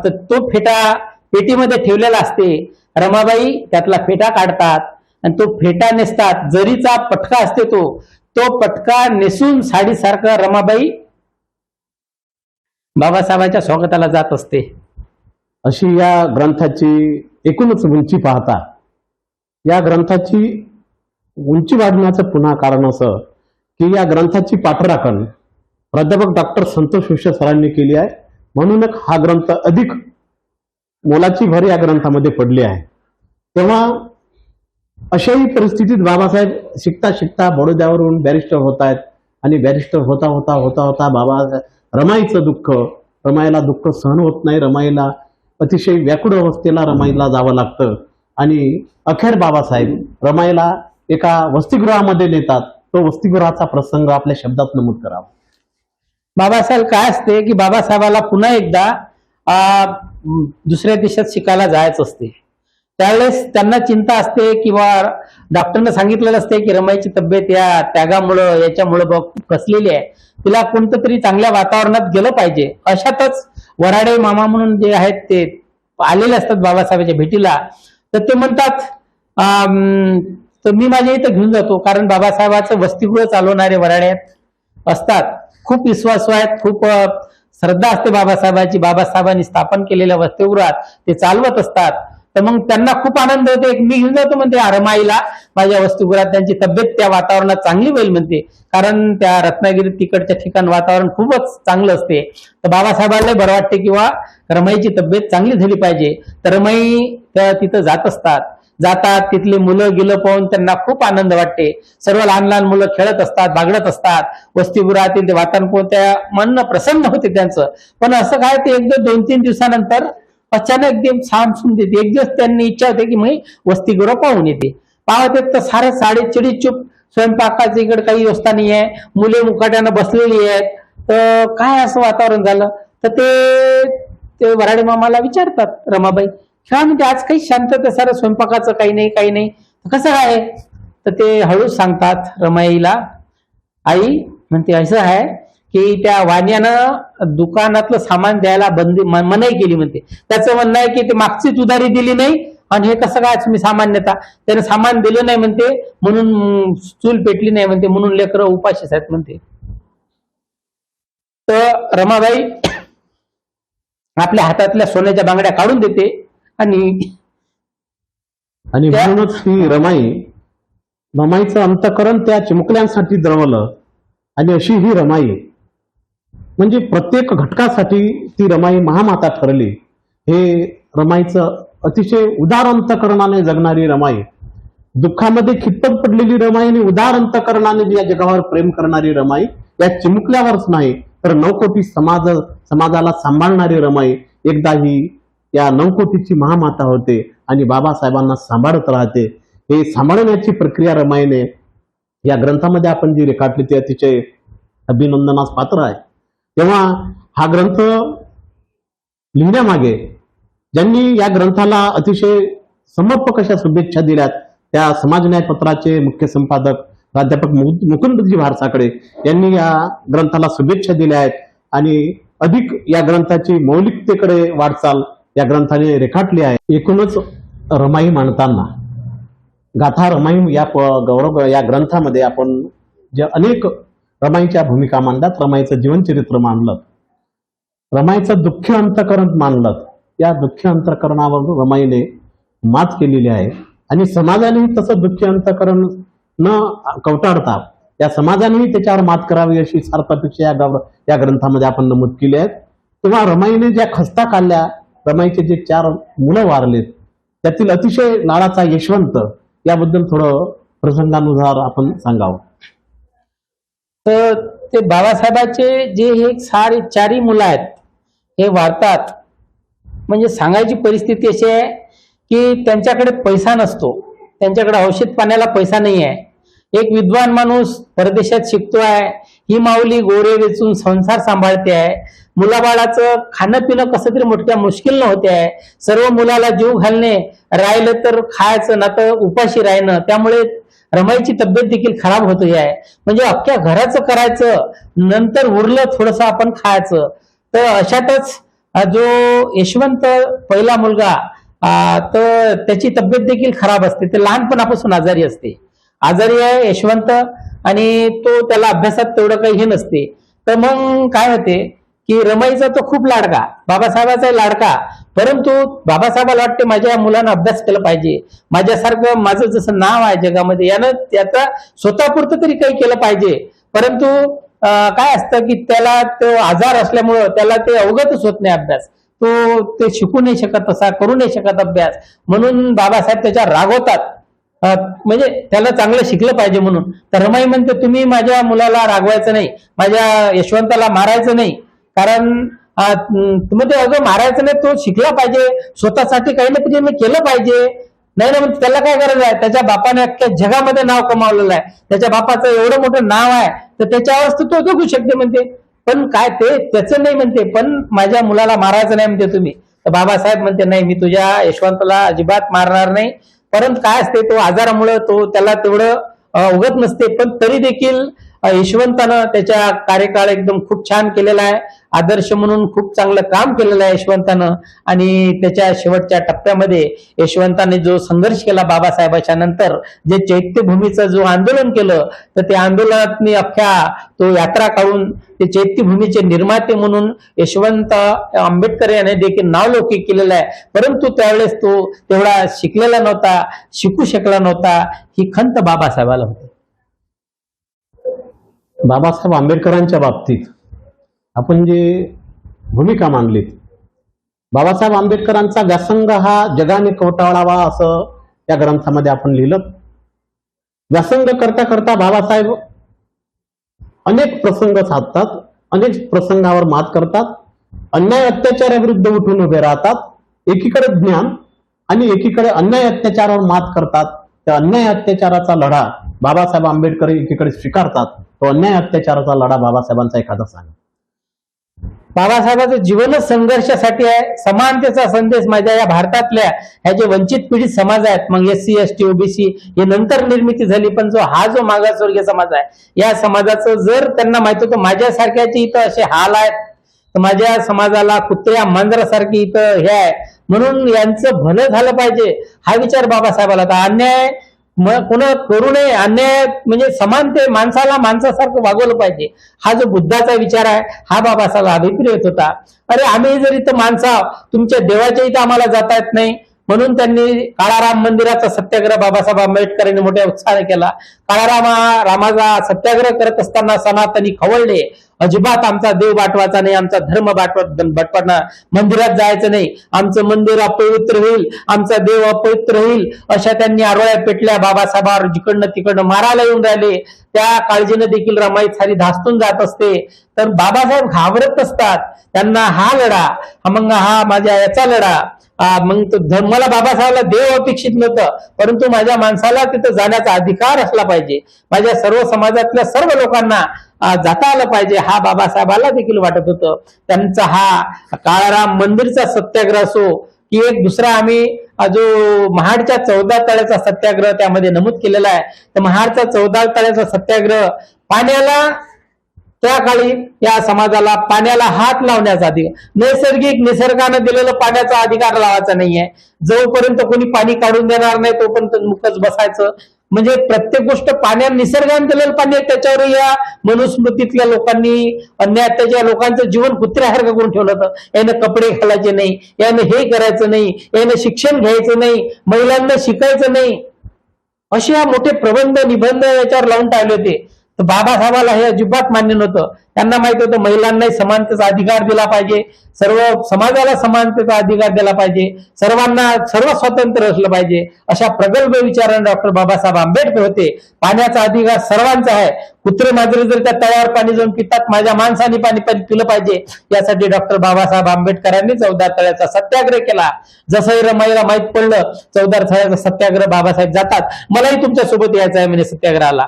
Speaker 2: तर तो फेटा पेटीमध्ये ठेवलेला असते. रमाबाई त्यातला फेटा काढतात आणि तो फेटा नेसतात. जरीचा पटका असते तो पटका नेसून साडीसारखं रमाबाई बाबासाहेबांच्या स्वागताला जात असते.
Speaker 1: अशी या ग्रंथाची एकूणच उंची पाहता या ग्रंथाची उंची वाढण्याचं पुन्हा कारण असं की या ग्रंथाची पाठराखण प्राध्यापक डॉक्टर संतोष विश्व सरांनी केली आहे. म्हणूनच हा ग्रंथ अधिक मोलाची भर या ग्रंथामध्ये पडली आहे. तेव्हा अशाही परिस्थितीत बाबासाहेब शिकता शिकता बडोद्यावरून बॅरिस्टर होत आहेत आणि बॅरिस्टर होता होता होता होता बाबा रमाईचं दुःख, रमाईला दुःख सहन होत नाही. रमाईला अतिशय व्याकुळ अवस्थेला रमाईला जावं लागतं आणि अखेर बाबासाहेब रमाईला एका वसतिगृहामध्ये नेतात. तो वसतिगृहाचा प्रसंग आपल्या शब्दात नमूद करावा.
Speaker 2: बाबासाहेब काय असते की बाबासाहेबाला पुन्हा एकदा दुसऱ्या देशात शिकायला जायचं असते. त्यावेळेस त्यांना चिंता असते किंवा डॉक्टरनं सांगितलेलं असते की रमाईची तब्येत या त्यागामुळं याच्यामुळं कसलेली आहे, तिला कोणतं तरी चांगल्या वातावरणात गेलं पाहिजे. अशातच वराडे मामा म्हणून जे आहेत ते आलेले असतात बाबासाहेबांच्या भेटीला. तर ते म्हणतात तर मी माझ्या इथं घेऊन जातो, कारण बाबासाहेबांचं वसतिगृह चालवणारे वराडे असतात. खूप विश्वासू आहेत, खूप श्रद्धा असते बाबासाहेबांची. बाबासाहेबांनी स्थापन केलेल्या वसतिगृहात ते चालवत असतात. तर मग त्यांना खूप आनंद होतो. मी घेऊन जातो म्हणते रमाईला माझ्या वसतिगृहात, त्यांची तब्येत त्या वातावरणात चांगली होईल म्हणते, कारण त्या रत्नागिरीत तिकडच्या ठिकाण वातावरण खूपच चांगलं असते. तर बाबासाहेबांना बरं वाटते किंवा रमाईची तब्येत चांगली झाली पाहिजे. तर रमाई तिथं जातात तिथले मुलं गिलं पाहून त्यांना खूप आनंद वाटते. सर्व लहान लहान मुलं खेळत असतात, बागडत असतात. वसतिगृहातील ते वातावरण पाहून त्या मन प्रसन्न होते त्यांचं. पण असं काय ते 2-3 दिवसानंतर अचानक एकदम सामसूम देते. एक दिवस त्यांनी इच्छा होते की मी वसतिगृह पाहून येते. पाहत येत तर सारे साडे चुप, स्वयंपाकाची इकडे काही व्यवस्था नाही आहे, मुले मुकाट्यानं बसलेली आहेत. तर काय असं वातावरण झालं. तर ते वराडे मामाला विचारतात रमाबाई, खेळा म्हणजे आज काही शांतता, सारं स्वयंपाकाचं काही नाही कसं काय. तर ते हळूच सांगतात रमाईला, आई म्हणते असं आहे की त्या वाण्यानं दुकानातलं सामान द्यायला मनाई केली म्हणते. त्याचं म्हणणं आहे की ते मागचीच उधारी दिली नाही आणि हे कसं काय तुम्ही सामान नेता. त्याने सामान दिलं नाही म्हणते, म्हणून चूल पेटली नाही म्हणते, म्हणून लेकरं उपाशीच आहेत म्हणते. तर रमाबाई आपल्या हातातल्या सोन्याच्या बांगड्या काढून देते आणि
Speaker 1: म्हणूनच ही रमाईचं अंतःकरण त्या चिमुकल्यांसाठी द्रवलं. आणि अशी ही रमाई म्हणजे प्रत्येक घटकासाठी ती रमाई महामाता ठरली. हे रमाईचं अतिशय उदार अंतःकरणाने जगणारी रमाई, दुःखामध्ये खितपत पडलेली रमाई आणि उदार अंतःकरणाने या जगावर प्रेम करणारी रमाई, या चिमुकल्यावरच नाही तर 9 कोटी समाजाला सांभाळणारी रमाई एकदा ही या 9 कोटीची महामाता होते आणि बाबासाहेबांना सांभाळत राहते. हे सांभाळण्याची प्रक्रिया रमाईने या ग्रंथामध्ये आपण जी रेखाटली ती अतिशय अभिनंदनास पात्र आहे. तेव्हा हा ग्रंथ लिहिण्यामागे ज्यांनी या ग्रंथाला अतिशय समर्पक अशा शुभेच्छा दिल्यात त्या समाज न्याय पत्राचे मुख्य संपादक प्राध्यापक मुकुंदजी भारसाकडे यांनी या ग्रंथाला शुभेच्छा दिल्या आहेत आणि अधिक या ग्रंथाची मौलिकतेकडे वाटचाल या ग्रंथाने रेखाटली आहे. एकूणच रमाई मांडताना गाथा रमाई या ग्रंथामध्ये आपण जे अनेक रमाईच्या भूमिका मांडतात, रमाईचं जीवनचरित्र मांडलं, रमाईचं दुःख अंतःकरण मांडलं. या दुःख अंतःकरणावर रमाईने मात केलेली आहे आणि समाजानेही तसं दुःख अंतःकरण न कवटाळता या समाजानेही त्याच्यावर मात करावी अशी सार्थ अपेक्षा या ग्रंथामध्ये आपण नमूद केली आहेत. तेव्हा रमाईने ज्या खस्ता काढल्या, रमाईचे जे 4 मुलं वारलेत त्यातील अतिशय लाडाचा यशवंत, याबद्दल थोडं प्रसंगानुसार आपण सांगावं.
Speaker 2: तर ते बाबासाहेबांचे जे हे सारे 4 मुलं आहेत हे वारतात. म्हणजे सांगायची परिस्थिती अशी आहे की त्यांच्याकडे पैसा नसतो, त्यांच्याकडे औषध पाण्याला पैसा नाही आहे. एक विद्वान माणूस परदेशात शिकतो आहे, ही माऊली गोरे वेचून संसार सांभाळते आहे. मुलाबाळाचं खाणं पिणं कसं तरी मोठ्या मुश्किल न होते आहे. सर्व मुलाला जीव घालणे, राहिलं तर खायचं ना तर उपाशी राहणं. त्यामुळे रमाईची तब्येत देखील खराब होते आहे. म्हणजे अख्ख्या घराचं करायचं, नंतर उरलं थोडंसं आपण खायचं. तर अशातच जो यशवंत पहिला मुलगा तर त्याची तब्येत देखील खराब असते. ते लहानपणापासून आजारी असते, आजारी आहे यशवंत, आणि तो त्याला अभ्यासात तेवढं काही हे नसते. तर मग काय होते की रमाईचा तो खूप लाडका, बाबासाहेबाचा लाडका, परंतु बाबासाहेबाला वाटते माझ्या मुलानं अभ्यास केला पाहिजे, माझ्यासारखं माझं जसं नाव आहे जगामध्ये, यानं त्याचा स्वतःपुरतं तरी काही केलं पाहिजे. परंतु काय असतं की त्याला तो आजार असल्यामुळं त्याला ते अवगतच होत नाही अभ्यास. तो ते शिकू नाही शकत, तसा करू नाही शकत अभ्यास. म्हणून बाबासाहेब त्याच्या रागवतात, म्हणजे त्याला चांगलं शिकलं पाहिजे म्हणून. तर रमाई म्हणते तुम्ही माझ्या मुलाला रागवायचं नाही, माझ्या यशवंताला मारायचं नाही, कारण तुम्ही ते अगं मारायचं नाही, तो शिकला पाहिजे, स्वतःसाठी काही ना काही मी केलं पाहिजे. नाही ना, म्हणजे त्याला काय गरज आहे, त्याच्या बापाने अख्ख्या जगामध्ये नाव कमावलेलं आहे, त्याच्या बापाचं एवढं मोठं नाव आहे, तर त्याच्यावर तो जगू शकते म्हणते. पण काय ते त्याचं नाही म्हणते, पण माझ्या मुलाला मारायचं नाही म्हणते तुम्ही. तर बाबासाहेब म्हणते नाही, मी तुझ्या यशवंताला अजिबात मारणार नाही. परंतु काय असते, तो आजारामुळे तो त्याला तेवढं उगत नसते, पण तरी देखील यशवंतानं त्याच्या कार्यकाळ एकदम खूप छान केलेला आहे. आदर्श म्हणून खूप चांगलं काम केलेलं आहे यशवंतानं. आणि त्याच्या शेवटच्या टप्प्यामध्ये यशवंताने जो संघर्ष केला बाबासाहेबांच्या नंतर, जे चैत्यभूमीचं जो आंदोलन केलं, तर त्या आंदोलनात अख्ख्या तो यात्रा काढून ते चैत्यभूमीचे निर्माते म्हणून यशवंत आंबेडकर याने देखील नावलौकिक केलेलं आहे. परंतु त्यावेळेस तो तेवढा शिकलेला नव्हता, शिकू शकला नव्हता. ही खंत बाबासाहेबाला होती.
Speaker 1: बाबासाहेब आंबेडकरांच्या बाबतीत आपण जे भूमिका मांडलीत, बाबासाहेब आंबेडकरांचा व्यासंग हा जगाने कवटाळावा असं या ग्रंथामध्ये आपण लिहिलं. व्यासंग करता करता बाबासाहेब अनेक प्रसंग साधतात, अनेक प्रसंगावर मात करतात, अन्याय अत्याचाराविरुद्ध उठून उभे राहतात. एकीकडे ज्ञान आणि एकीकडे अन्याय अत्याचारावर मात करतात. त्या अन्याय अत्याचाराचा लढा बाबासाहेब आंबेडकर एकीकडे स्वीकारतात. तो अन्याय अत्याचाराचा लढा बाबासाहेबांचा एखादा सांगा.
Speaker 2: बाबासाहेबांचं जीवनच संघर्षासाठी आहे. समानतेचा संदेश माझ्या या भारतातल्या ह्या जे वंचित पीडित समाज आहेत, मग SC ST OBC हे नंतर निर्मिती झाली, पण हा जो मागासवर्गीय समाज आहे, या समाजाचं जर त्यांना माहित होतं माझ्यासारख्याचे इथं असे हाल आहेत, तर माझ्या समाजाला कुत्र्या मांजरासारखी इथं हे आहे, म्हणून यांचं भलं झालं पाहिजे हा विचार बाबासाहेबाला होता. अन्याय कोणा करू नये, अन्याय म्हणजे समानते, माणसाला माणसासारखं वागवलं पाहिजे, हा जो बुद्धाचा विचार आहे, हा बाबासाहेबाला अभिप्रेत होता. अरे आम्ही जर इथं माणसा तुमच्या देवाच्या इथं आम्हाला जाता येत नाही, म्हणून त्यांनी काळाराम मंदिराचा सत्याग्रह बाबासाहेब आंबेडकरांनी मोठ्या उत्साहाने केला. रामाचा सत्याग्रह करत असताना सनातनी खवळले, अजिबात आमचा देव बाटवाचा नाही, आमचा धर्म बाटवणार, मंदिरात जायचं नाही, आमचं मंदिर अपवित्र होईल, आमचा देव अपवित्र होईल, अशा त्यांनी आरोळ्या पेटल्या. बाबासाहेबावर जिकडनं तिकडनं मारायला येऊन राहिले. त्या काळजीनं देखील रमाई सारी धास्तून जात असते. तर बाबासाहेब घाबरत असतात, त्यांना हा लढा, मग हा माझ्या याचा लढा, मग तो धर्माला बाबासाहेबाला देव अपेक्षित नव्हतं, परंतु माझ्या माणसाला तिथं जाण्याचा अधिकार असला पाहिजे, माझ्या सर्व समाजातल्या सर्व लोकांना जाता आलं पाहिजे, हा बाबासाहेबाला देखील वाटत होतं. त्यांचा हा काळाराम मंदिरचा सत्याग्रह असो की एक दुसरा आम्ही जो महाडच्या 14 तळ्याचा सत्याग्रह त्यामध्ये नमूद केलेला आहे, तर महाडचा 14 तळ्याचा सत्याग्रह पाण्याला, त्या काळी या समाजाला पाण्याला हात लावण्याचा अधिकार, नैसर्गिक निसर्गाने दिलेलं पाण्याचा अधिकार लावायचा नाहीये. जोपर्यंत कोणी पाणी काढून देणार नाही तोपर्यंत मुकच बसायचं. म्हणजे प्रत्येक गोष्ट पाण्यात, निसर्गाने दिलेलं पाणी आहे, त्याच्यावर या मनुस्मृतीतल्या लोकांनी, अन्यायाच्या लोकांचं जीवन कुत्र्यासारखं करून ठेवलं होतं. यानं कपडे घालायचे नाही, यानं हे करायचं नाही, यानं शिक्षण घ्यायचं नाही, महिलांना शिकायचं नाही, असे हा मोठे प्रबंध निबंध याच्यावर लावून टाकले होते. तर बाबासाहेबाला हे अजिबात मान्य नव्हतं. त्यांना माहित होतं महिलांनाही समानतेचा अधिकार दिला पाहिजे, सर्व समाजाला समानतेचा अधिकार दिला पाहिजे, सर्वांना सर्व स्वातंत्र्य असलं पाहिजे, अशा प्रगल्भ विचाराने डॉक्टर बाबासाहेब आंबेडकर होते. पाण्याचा अधिकार सर्वांचा आहे. कुत्रे मांजरे जर त्या तळ्यावर पाणी जाऊन पितात, माझ्या माणसाने पाणी पिलं पाहिजे, यासाठी डॉक्टर बाबासाहेब आंबेडकरांनी 14 तळ्याचा सत्याग्रह केला. जसंही रमाईला माहित पडलं 14 तळ्याचा सत्याग्रह बाबासाहेब जातात, मलाही तुमच्या सोबत यायचं आहे म्हणे सत्याग्रहाला.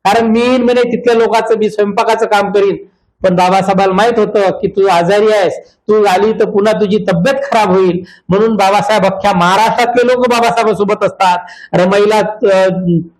Speaker 2: कारण मी म्हणे तिथल्या लोकांचं मी स्वयंपाकाचं काम करीन. पण बाबासाहेबाला माहित होतं की तू आजारी आहेस, तू आली तर पुन्हा तुझी तब्येत खराब होईल. म्हणून बाबासाहेब अख्ख्या महाराष्ट्रातले लोक बाबासाहेबांसोबत असतात. रमाईला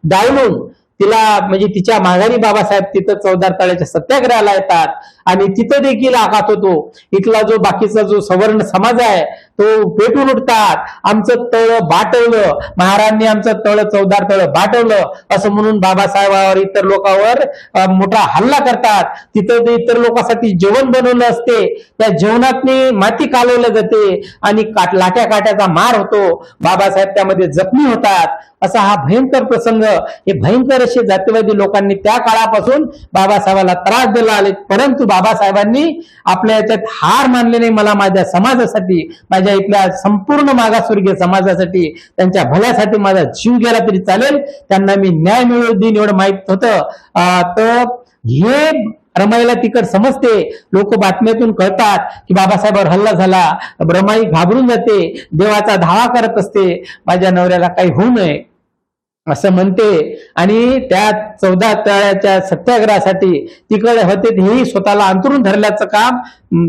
Speaker 2: डावलून तिला म्हणजे तिच्या माघारी बाबासाहेब तिथं चौदार तळ्याच्या सत्याग्रहाला येतात आणि तिथं देखील आघात होतो. इथला जो बाकीचा जो सवर्ण समाज आहे तो पेटून उठतात. आमचं तळ बाटवलं, महाराजांनी आमचं तळ चौदार तळ बाटवलं असं म्हणून बाबासाहेबावर इतर लोकांवर मोठा हल्ला करतात. तिथं ते इतर लोकांसाठी जेवण बनवलं असते, त्या जेवणात माती कालवलं जाते आणि लाट्या काट्याचा मार होतो. बाबासाहेब त्यामध्ये जखमी होतात. असा हा भयंकर प्रसंग, हे भयंकर असे जातीवादी लोकांनी त्या काळापासून बाबासाहेबाला त्रास दिला आले. परंतु बाबासाहेबांनी आपल्या याच्यात हार मानले नाही. मला माझ्या समाजासाठी, माझ्या इथल्या संपूर्ण मागासवर्गीय समाजासाठी, त्यांच्या भल्यासाठी माझा जीव गेला तरी चालेल, त्यांना मी न्याय मिळवून देईन एवढं माहित होतं. तर हे रमाईला तिकड समजते. लोक बातम्यातून कळतात की बाबासाहेबांवर हल्ला झाला. रमाई घाबरून जाते, देवाचा धावा करत असते, माझ्या नवऱ्याला काही होऊ नये असं म्हणते. आणि त्या 14 तळ्याच्या सत्याग्रहासाठी तिकडे होते हेही स्वतःला अंतरून धरल्याचं काम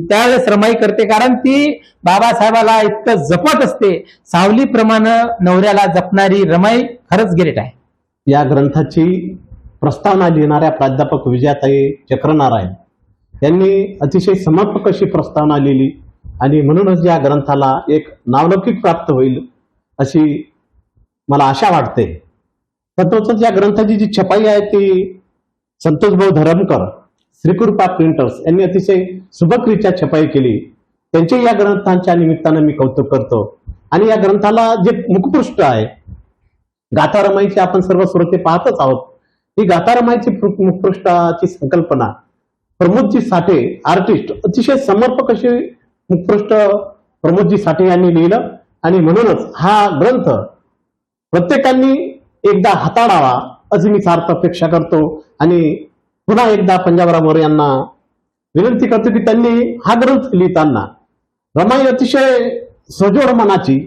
Speaker 2: त्यावेळेस रमाई करते. कारण ती बाबासाहेबाला इतकं जपत असते. सावलीप्रमाणे नवऱ्याला जपणारी रमाई खरंच ग्रेट आहे.
Speaker 1: या ग्रंथाची प्रस्तावना लिहिणाऱ्या प्राध्यापक विजयाताई चक्रनारायण यांनी अतिशय समर्पक अशी प्रस्तावना लिहिली आणि म्हणूनच या ग्रंथाला एक नावलौकिक प्राप्त होईल अशी मला आशा वाटते. तत्वच या ग्रंथाची जी छपाई आहे ती संतोषभाऊ धरमकर, श्रीकृपा प्रिंटर्स यांनी अतिशय सुबकरीत्या छपाई केली. त्यांचे या ग्रंथांच्या निमित्तानं मी कौतुक करतो. आणि या ग्रंथाला जे मुखपृष्ठ आहे, गाथा रमाईची आपण सर्व श्रोते पाहतच आहोत. ही गाथा रमाईची मुखपृष्ठाची संकल्पना प्रमोदजी साठे आर्टिस्ट अतिशय समर्पक अशी मुखपृष्ठ प्रमोदजी साठे यांनी लिहिलं. आणि म्हणूनच हा ग्रंथ प्रत्येकांनी एकदा हाताळावा अशी मी सार्थ अपेक्षा करतो. आणि पुन्हा एकदा पंजाबराव मोरे यांना विनंती करतो की त्यांनी हा ग्रंथ लिहिताना रमाई अतिशय सजोड मनाची,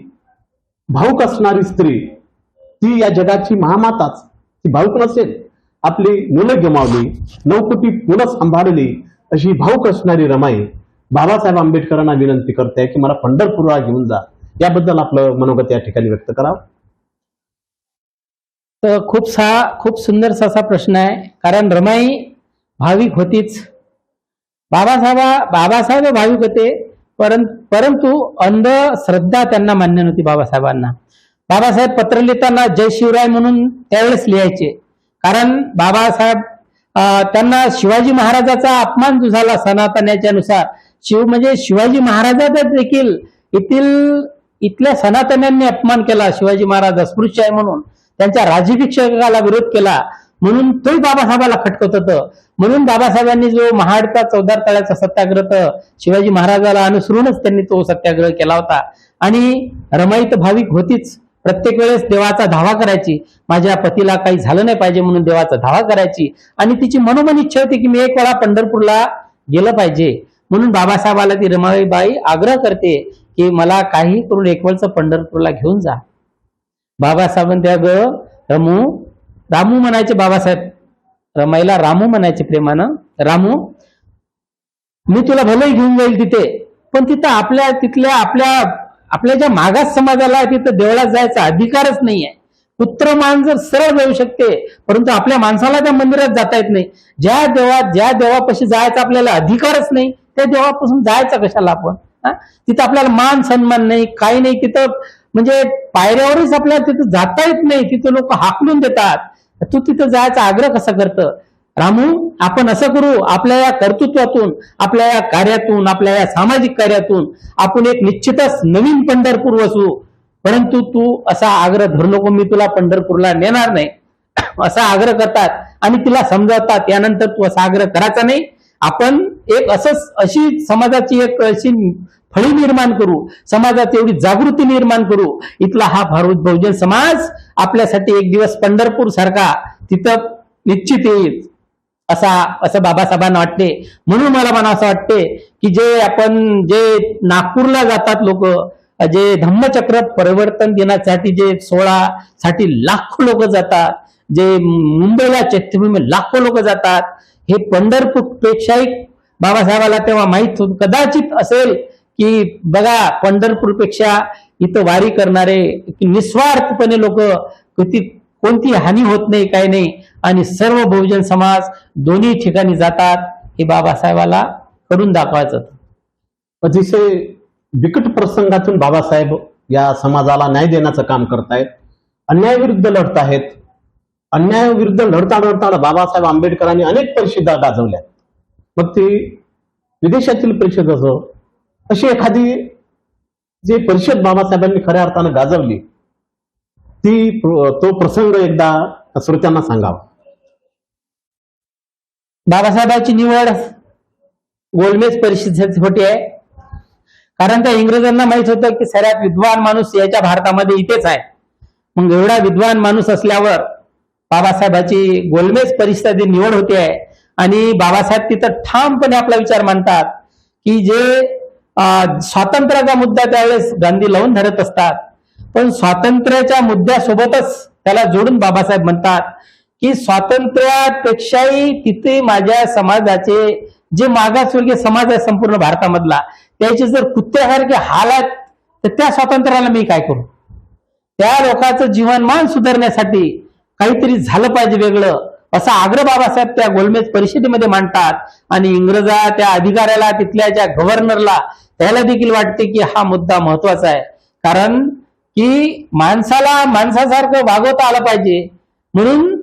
Speaker 1: भाऊक असणारी स्त्री, ती या जगाची महामाताच, ती भाऊक नसेल, आपली मुलं गमावली, 9 कोटी मुलं सांभाळली अशी भाऊक असणारी रमाई बाबासाहेब आंबेडकरांना विनंती करते की मला पंढरपूरला घेऊन जा. याबद्दल आपलं मनोगत या ठिकाणी व्यक्त करावं.
Speaker 2: तर खूप सुंदर असा प्रश्न आहे. कारण रमाई भाविक होतीच. बाबासाहेब भाविक होते, परंतु अंधश्रद्धा त्यांना मान्य नव्हती. बाबासाहेबांना बाबासाहेब पत्र लिहिताना जय शिवराय म्हणून त्यावेळेस लिहायचे. कारण बाबासाहेब त्यांना शिवाजी महाराजाचा अपमान जो झाला सनातन्याच्या नुसार, म्हणजे शिवाजी महाराजाचा देखील इथल्या सनातन्यांनी अपमान केला. शिवाजी महाराज अस्पृश्य आहे म्हणून त्यांच्या राज्याभिषेकाला विरोध केला, म्हणून तोही बाबासाहेबाला खटकत होतं. म्हणून बाबासाहेबांनी जो महाडचा 14 तळ्याचा सत्याग्रह शिवाजी महाराजाला अनुसरूनच त्यांनी तो सत्याग्रह केला होता. आणि रमाई तर भाविक होतीच. प्रत्येक वेळेस देवाचा धावा करायची, माझ्या पतीला काही झालं नाही पाहिजे म्हणून देवाचा धावा करायची. आणि तिची मनोमन इच्छा होती की मी एक वेळा पंढरपूरला गेलं पाहिजे. म्हणून बाबासाहेबाला ती रमाईबाई आग्रह करते की मला काही करून एक वेळचं पंढरपूरला घेऊन जा. बाबासाहेब त्या रामू म्हणायचे. बाबासाहेब रमाईला रामू म्हणायचे प्रेमानं. रामू, मी तुला भले घेऊन जाईल तिथे, पण तिथं आपल्या ज्या मागास समाजाला तिथं देवळात जायचा अधिकारच नाहीये. पुत्र मान जर सरळ जाऊ शकते, परंतु आपल्या माणसाला त्या मंदिरात जाता येत नाही. ज्या देवापाशी जायचा आपल्याला अधिकारच नाही, त्या देवापासून जायचं कशाला आपण? तिथं आपल्याला मान सन्मान नाही, काही नाही. तिथं म्हणजे पायऱ्यावरच आपल्याला तिथं जाता येत नाही. तिथं लोक हाकलून देतात. तू तिथं जायचा आग्रह कसा करतं? रामू, आपण असं करू, आपल्या या कर्तृत्वातून, आपल्या या कार्यातून, आपल्या या सामाजिक कार्यातून आपण एक निश्चितच नवीन पंढरपूर वसू. परंतु तू असा आग्रह धरू नको, मी तुला पंढरपूरला नेणार नाही असा आग्रह करतात आणि तिला समजावतात. यानंतर तू असा आग्रह करायचा नाही. आपण एक अशी समाजाची एक अशी फळी निर्माण करू, समाजात एवढी जागृती निर्माण करू. इथला हा भारत बहुजन समाज आपल्यासाठी एक दिवस पंढरपूर सारखा तिथं निश्चित येईल असं बाबासाहेबांना वाटते. म्हणून मला असं वाटते की जे नागपूरला जातात लोक, जे धम्मचक्र परिवर्तन दिनासाठी जे 16 साठी लाखो लोक जातात, जे मुंबईला चैत्यभूमी लाखो लोक जातात, हे पंढरपूर पेक्षाही बाबासाहेबाला तेव्हा माहित होत कदाचित असेल की बघा पंढरपूरपेक्षा इथं वारी करणारे निस्वार्थपणे लोक कोणती हानी होत नाही, काही नाही, आणि सर्व बहुजन समाज दोन्ही ठिकाणी जातात, हे बाबासाहेबाला करून दाखवायचं होतं.
Speaker 1: अतिशय बिकट प्रसंगातून बाबासाहेब या समाजाला न्याय देण्याचं काम करतायत, अन्यायाविरुद्ध लढत आहेत. अन्यायाविरुद्ध लढताना बाबासाहेब आंबेडकरांनी अनेक परिषदा गाजवल्या, मग ती विदेशातील परिषद असो, अशी एखादी जी परिषद बाबासाहेबांनी खऱ्या अर्थानं गाजवली तो प्रसंग एकदा श्रोत्यांना सांगावा.
Speaker 2: बाबासाहेबांची निवड गोलमेज परिषदेसाठी आहे, कारण त्या इंग्रजांना माहित होतं की सर्वात विद्वान माणूस याच्या भारतामध्ये इथेच आहे. मग एवढा विद्वान माणूस असल्यावर बाबासाहेबांची गोलमेज परिषदेत निवड होते आहे, आणि बाबासाहेब तिथं ठामपणे आपला विचार मांडतात की जे स्वातंत्र्याचा मुद्दा त्यावेळेस गांधी लावून धरत असतात, पण स्वातंत्र्याच्या मुद्द्यासोबतच त्याला जोडून बाबासाहेब म्हणतात की स्वातंत्र्यापेक्षाही तिथे माझ्या समाजाचे जे मागासवर्गीय समाज आहे संपूर्ण भारतामधला, त्याचे जर कुत्र्यासारखे हाल आहेत, तर त्या स्वातंत्र्याला मी काय करू? त्या लोकांचं जीवनमान सुधारण्यासाठी काहीतरी झालं पाहिजे वेगळं, असा आग्रह बाबासाहेब त्या गोलमेज परिषदेमध्ये मांडतात. आणि इंग्रजा त्या अधिकाऱ्याला, तिथल्या ज्या गव्हर्नरला, त्याला देखील वाटते की हा मुद्दा महत्वाचा आहे, कारण की माणसाला माणसासारखं वागवता आलं पाहिजे, म्हणून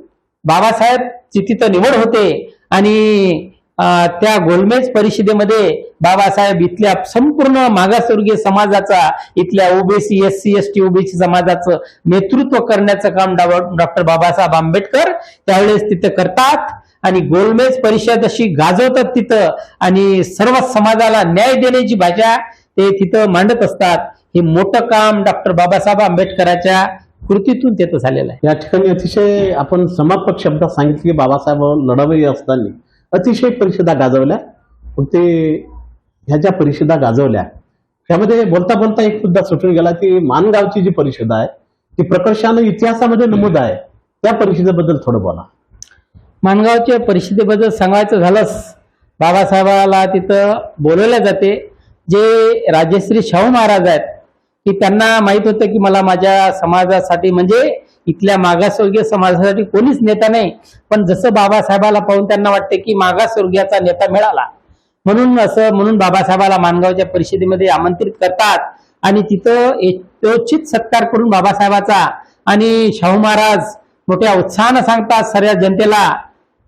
Speaker 2: बाबासाहेबची तिथं निवड होते. आणि त्या गोलमेज परिषदेमध्ये बाबासाहेब इथल्या संपूर्ण मागासवर्गीय समाजाचा, इथल्या ओबीसी, SC, ST, OBC समाजाचं नेतृत्व करण्याचं काम डॉक्टर बाबासाहेब आंबेडकर त्यावेळेस तिथं करतात, आणि गोलमेज परिषद अशी गाजवतात तिथं, आणि सर्व समाजाला न्याय देण्याची भाषा ते तिथं मांडत असतात. हे मोठं काम डॉक्टर बाबासाहेब आंबेडकरांच्या कृतीतून तिथं झालेलं आहे.
Speaker 1: या ठिकाणी अतिशय आपण समापक शब्दात सांगितले की बाबासाहेब लढवई असताना अतिशय परिषदा गाजवल्या. ते ह्या ज्या परिषदा गाजवल्या त्यामध्ये बोलता बोलता एक मुद्दा सुटून गेला की माणगावची जी परिषद आहे ती प्रकर्षानं इतिहासामध्ये नमूद आहे, त्या परिषदेबद्दल थोडं बोला.
Speaker 2: माणगावच्या परिषदेबद्दल सांगायचं झालंच, बाबासाहेबाला तिथं बोलवल्या जाते. जे राजश्री शाहू महाराज आहेत की त्यांना माहित होतं की मला माझ्या समाजासाठी, म्हणजे इथल्या मागासवर्गीय समाजासाठी कोणीच नेता नाही, पण जसं बाबासाहेबाला पाहून त्यांना वाटते की मागासवर्गीयाचा नेता मिळाला, म्हणून बाबासाहेबाला माणगावच्या परिषदेमध्ये आमंत्रित करतात, आणि तिथं यथोचित सत्कार करून बाबासाहेबाचा. आणि शाहू महाराज मोठ्या उत्साहानं सांगतात सर्व जनतेला,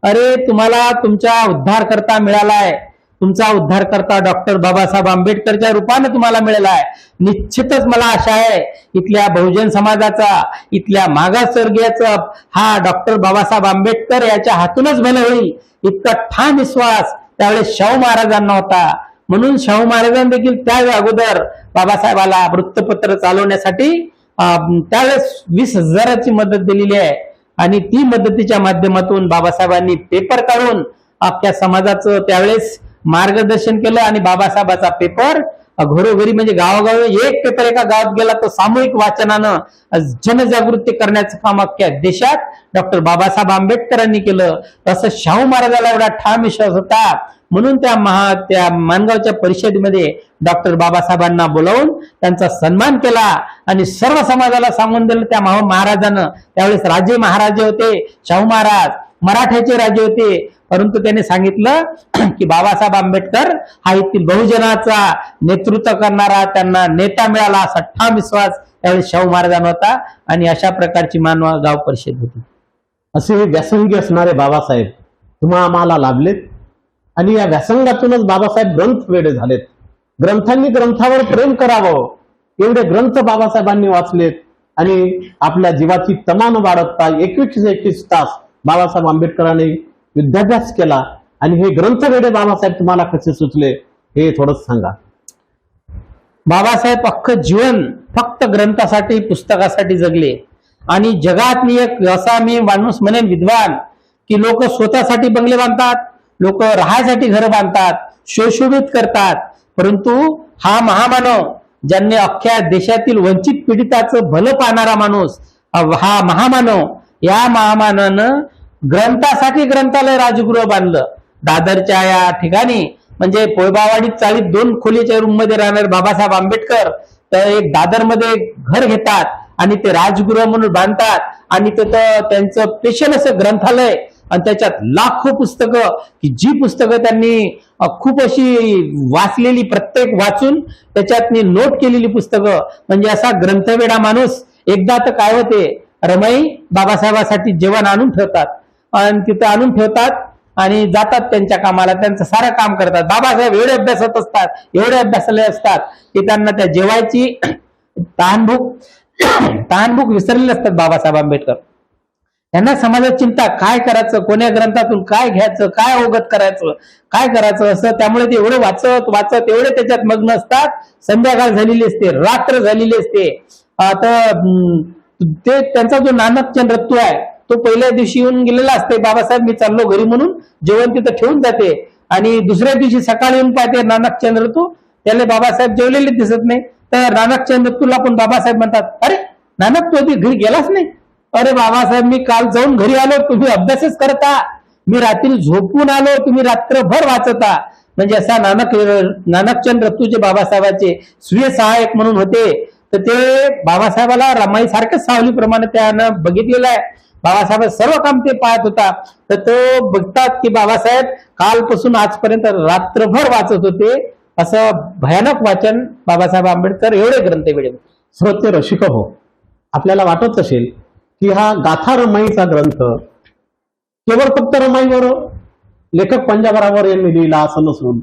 Speaker 2: अरे तुम्हाला तुमचा उद्धारकर्ता मिळालाय, तुमचा उद्धारकर्ता डॉक्टर बाबासाहेब आंबेडकरच्या रूपाने तुम्हाला मिळाला आहे. निश्चितच मला आशा आहे इथल्या बहुजन समाजाचा, इथल्या मागासवर्गीयाचा हा डॉक्टर बाबासाहेब आंबेडकर याच्या हातूनच भलं होईल, इतका ठाम विश्वास त्यावेळेस शाहू महाराजांना होता. म्हणून शाहू महाराजांनी देखील त्या अगोदर बाबासाहेबाला वृत्तपत्र चालवण्यासाठी त्यावेळेस 20,000ची मदत दिलेली आहे, आणि ती मदतीच्या माध्यमातून बाबासाहेबांनी पेपर काढून आपल्या समाजाचं त्यावेळेस मार्गदर्शन केलं. आणि बाबासाहेबाचा पेपर घरोघरी, म्हणजे गावोगावी एक पेपर एका गावात गेला तो सामूहिक वाचनानं जनजागृती करण्याचं काम अख्ख्या देशात डॉक्टर बाबासाहेब आंबेडकरांनी केलं. तसं शाहू महाराजाला एवढा ठाम विश्वास होता, म्हणून त्या माणगावच्या परिषदेमध्ये डॉक्टर बाबासाहेबांना बोलावून त्यांचा सन्मान केला, आणि सर्व समाजाला सांगून दिलं त्या महाराजानं. त्यावेळेस राजे महाराजे होते, शाहू महाराज मराठ्याचे राजे होते, परंतु त्याने सांगितलं की बाबासाहेब आंबेडकर हा येथील बहुजनाचा नेतृत्व करणारा, त्यांना नेता मिळाला, असा ठाम विश्वास त्यावेळेस शाहू महाराजांना होता. आणि अशा प्रकारची माणगाव परिषद होती.
Speaker 1: असे व्यासंगी असणारे बाबासाहेब तुम्हा आम्हाला लाभलेत, आणि या व्यासंगातूनच बाबासाहेब ग्रंथ वेडे झालेत. ग्रंथावर प्रेम करावं एवढे ग्रंथ बाबासाहेबांनी वाचलेत, आणि आपल्या जीवाची तमान वाढवता 21 तास बाबासाहेब आंबेडकरांनी विद्याभ्यास केला. आणि हे ग्रंथ वेडे बाबासाहेब तुम्हाला कसे सुचले हे थोडं सांगा.
Speaker 2: बाबासाहेब अख्खं जीवन फक्त ग्रंथासाठी, पुस्तकासाठी जगले. आणि जगातली एक असा मी माणूस म्हणेन विद्वान की लोक स्वतःसाठी बंगले बांधतात, लोक राहायसाठी घरं बांधतात, शोषोभित करतात, परंतु हा महामानव ज्यांनी अख्ख्या देशातील वंचित पीडिताचं भलं पाहणारा माणूस, हा महामानव, या महामानवानं ग्रंथासाठी ग्रंथालय राजगृह बांधलं दादरच्या या ठिकाणी. म्हणजे पोयबावाडीत चाळीत 2 खोलीच्या रूम मध्ये राहणारे बाबासाहेब आंबेडकर तर एक दादरमध्ये घर घेतात आणि ते राजगृह म्हणून बांधतात आणि तिथं त्यांचं स्पेशल असं ग्रंथालय आणि त्याच्यात लाखो पुस्तकं, की जी पुस्तकं त्यांनी खूप अशी वाचलेली, प्रत्येक वाचून त्याच्यात नोट केलेली पुस्तकं. म्हणजे असा ग्रंथवेडा माणूस. एकदा तर काय होते, रमाई बाबासाहेबासाठी जेवण आणून ठेवतात आणि तिथं आणून ठेवतात आणि जातात त्यांच्या कामाला, त्यांचं सारं काम करतात. बाबासाहेब एवढे अभ्यासात असतात, एवढे अभ्यासाला असतात की त्यांना त्या जेवायची तहानभूक विसरलेले असतात बाबासाहेब आंबेडकर. त्यांना समाजात चिंता, काय करायचं, कोण्या ग्रंथातून काय घ्यायचं, काय अवगत करायचं, काय करायचं असं. त्यामुळे ते एवढं वाचत एवढे त्याच्यात मग्न असतात. संध्याकाळ झालेली असते, रात्र झालेली असते. आता ते त्यांचा जो नानकचंद रत्तू आहे तो पहिल्या दिवशी येऊन गेलेला असते, बाबासाहेब मी चाललो घरी म्हणून जेवण तिथं ठेवून जाते आणि दुसऱ्या दिवशी सकाळी येऊन पाहते नानकचंद रत्तू, त्याला बाबासाहेब जेवलेले दिसत नाही. तर नानकचंद रत्तूला पण बाबासाहेब म्हणतात, अरे नानक तू घरी गेलाच नाही. अरे बाबासाहेब मी काल जाऊन घरी आलो, तुम्ही अभ्यासच करता, मी रात्री झोपून आलो, तुम्ही रात्रभर वाचता. म्हणजे असा नानकचंद रत्तूचे बाबासाहेबाचे स्वीय सहाय्यक म्हणून होते. तर ते बाबासाहेबाला रमाई सारख्याच सावलीप्रमाणे त्यानं बघितलेलं आहे. बाबासाहेब सर्व काम ते पाहत होता. तर तो बघतात की बाबासाहेब कालपासून आजपर्यंत रात्रभर वाचत होते. असं भयानक वाचन बाबासाहेब आंबेडकर एवढे ग्रंथ वेळे.
Speaker 1: श्रोते रसिक हो, आपल्याला वाटत असेल की हा गाथा रमाईचा ग्रंथ केवळ फक्त रमाईवर लेखक पंजाबरावर यांनी लिहिला असं नसून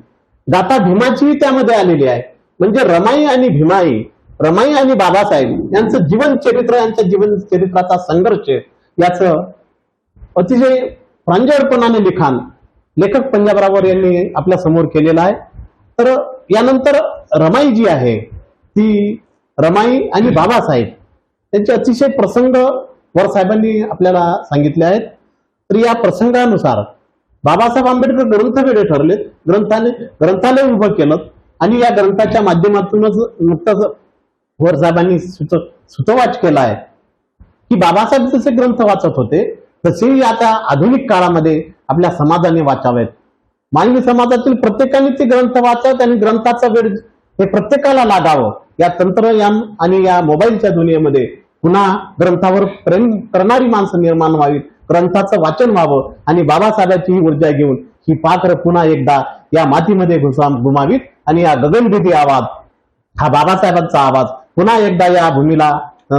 Speaker 1: गाथा भीमाची त्यामध्ये आलेली आहे. म्हणजे रमाई आणि भीमाई, रमाई आणि बाबासाहेब यांचं जीवन चरित्र, यांच्या जीवन चरित्राचा संघर्ष याचं अतिशय प्रांजळपणाने लिखाण लेखक पंजाबरावर यांनी आपल्या समोर केलेलं आहे. तर यानंतर रमाई जी आहे ती रमाई आणि बाबासाहेब त्यांचे अतिशय प्रसंग वर साहेबांनी आपल्याला सांगितले आहेत. तर या प्रसंगानुसार बाबासाहेब आंबेडकर ग्रंथवेडे ठरलेत, ग्रंथालय उभं केलं आणि या ग्रंथाच्या माध्यमातूनच नुकतंच वर साहेबांनी सुतवाच केला आहे की बाबासाहेब जसे ग्रंथ वाचत होते तसेही आता आधुनिक काळामध्ये आपल्या समाजाने वाचावेत. मानवी समाजातील प्रत्येकाने ते ग्रंथ वाचावेत आणि ग्रंथाचा वेळ हे प्रत्येकाला लागावं. या तंत्रज्ञान आणि या मोबाईलच्या दुनियेमध्ये पुन्हा ग्रंथावर प्रेम करणारी माणसं निर्माण व्हावीत, ग्रंथाचं वाचन व्हावं आणि बाबासाहेबांची ही ऊर्जा घेऊन ही पाखर पुन्हा एकदा या मातीमध्ये घुमावीत आणि या गगनभेदी आवाज, हा बाबासाहेबांचा आवाज पुन्हा एकदा या भूमीला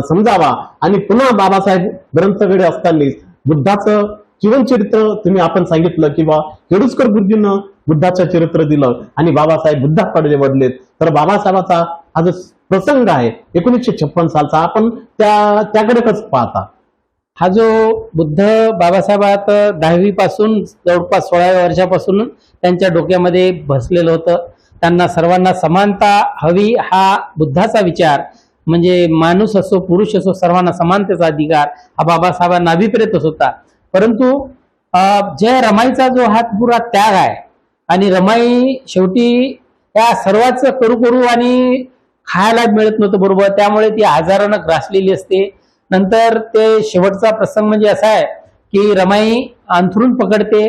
Speaker 1: समजावा. आणि पुन्हा बाबासाहेब ग्रंथवेडे असताना बुद्धाचं जीवनचरित्र तुम्ही आपण सांगितलं किंवा केडुस्कर गुरुजींना बुद्धाचं चरित्र दिलं आणि बाबासाहेब बुद्धाकडे वळलेत. तर बाबासाहेबाचा हा जो प्रसंग आहे 1956 सालचा, आपण त्याकडेच पाहता.
Speaker 2: हा जो बुद्ध बाबासाहेबात 10वी पासून जवळपास 16व्या वर्षापासून त्यांच्या डोक्यामध्ये बसलेलं होतं. त्यांना सर्वांना समानता हवी हा बुद्धाचा विचार, म्हणजे माणूस असो पुरुष असो सर्वांना समानतेचा अधिकार हा बाबासाहेबांना अभिप्रेतच होता. परंतु जय रमाईचा जो हा पुरा त्याग आहे आणि रमाई शेवटी या सर्वांच करू आणि खायला मिळत नव्हतं बरोबर, त्यामुळे ती आजारानं ग्रासलेली असते. नंतर ते शेवटचा प्रसंग म्हणजे असा आहे की रमाई अंथरूण पकडते,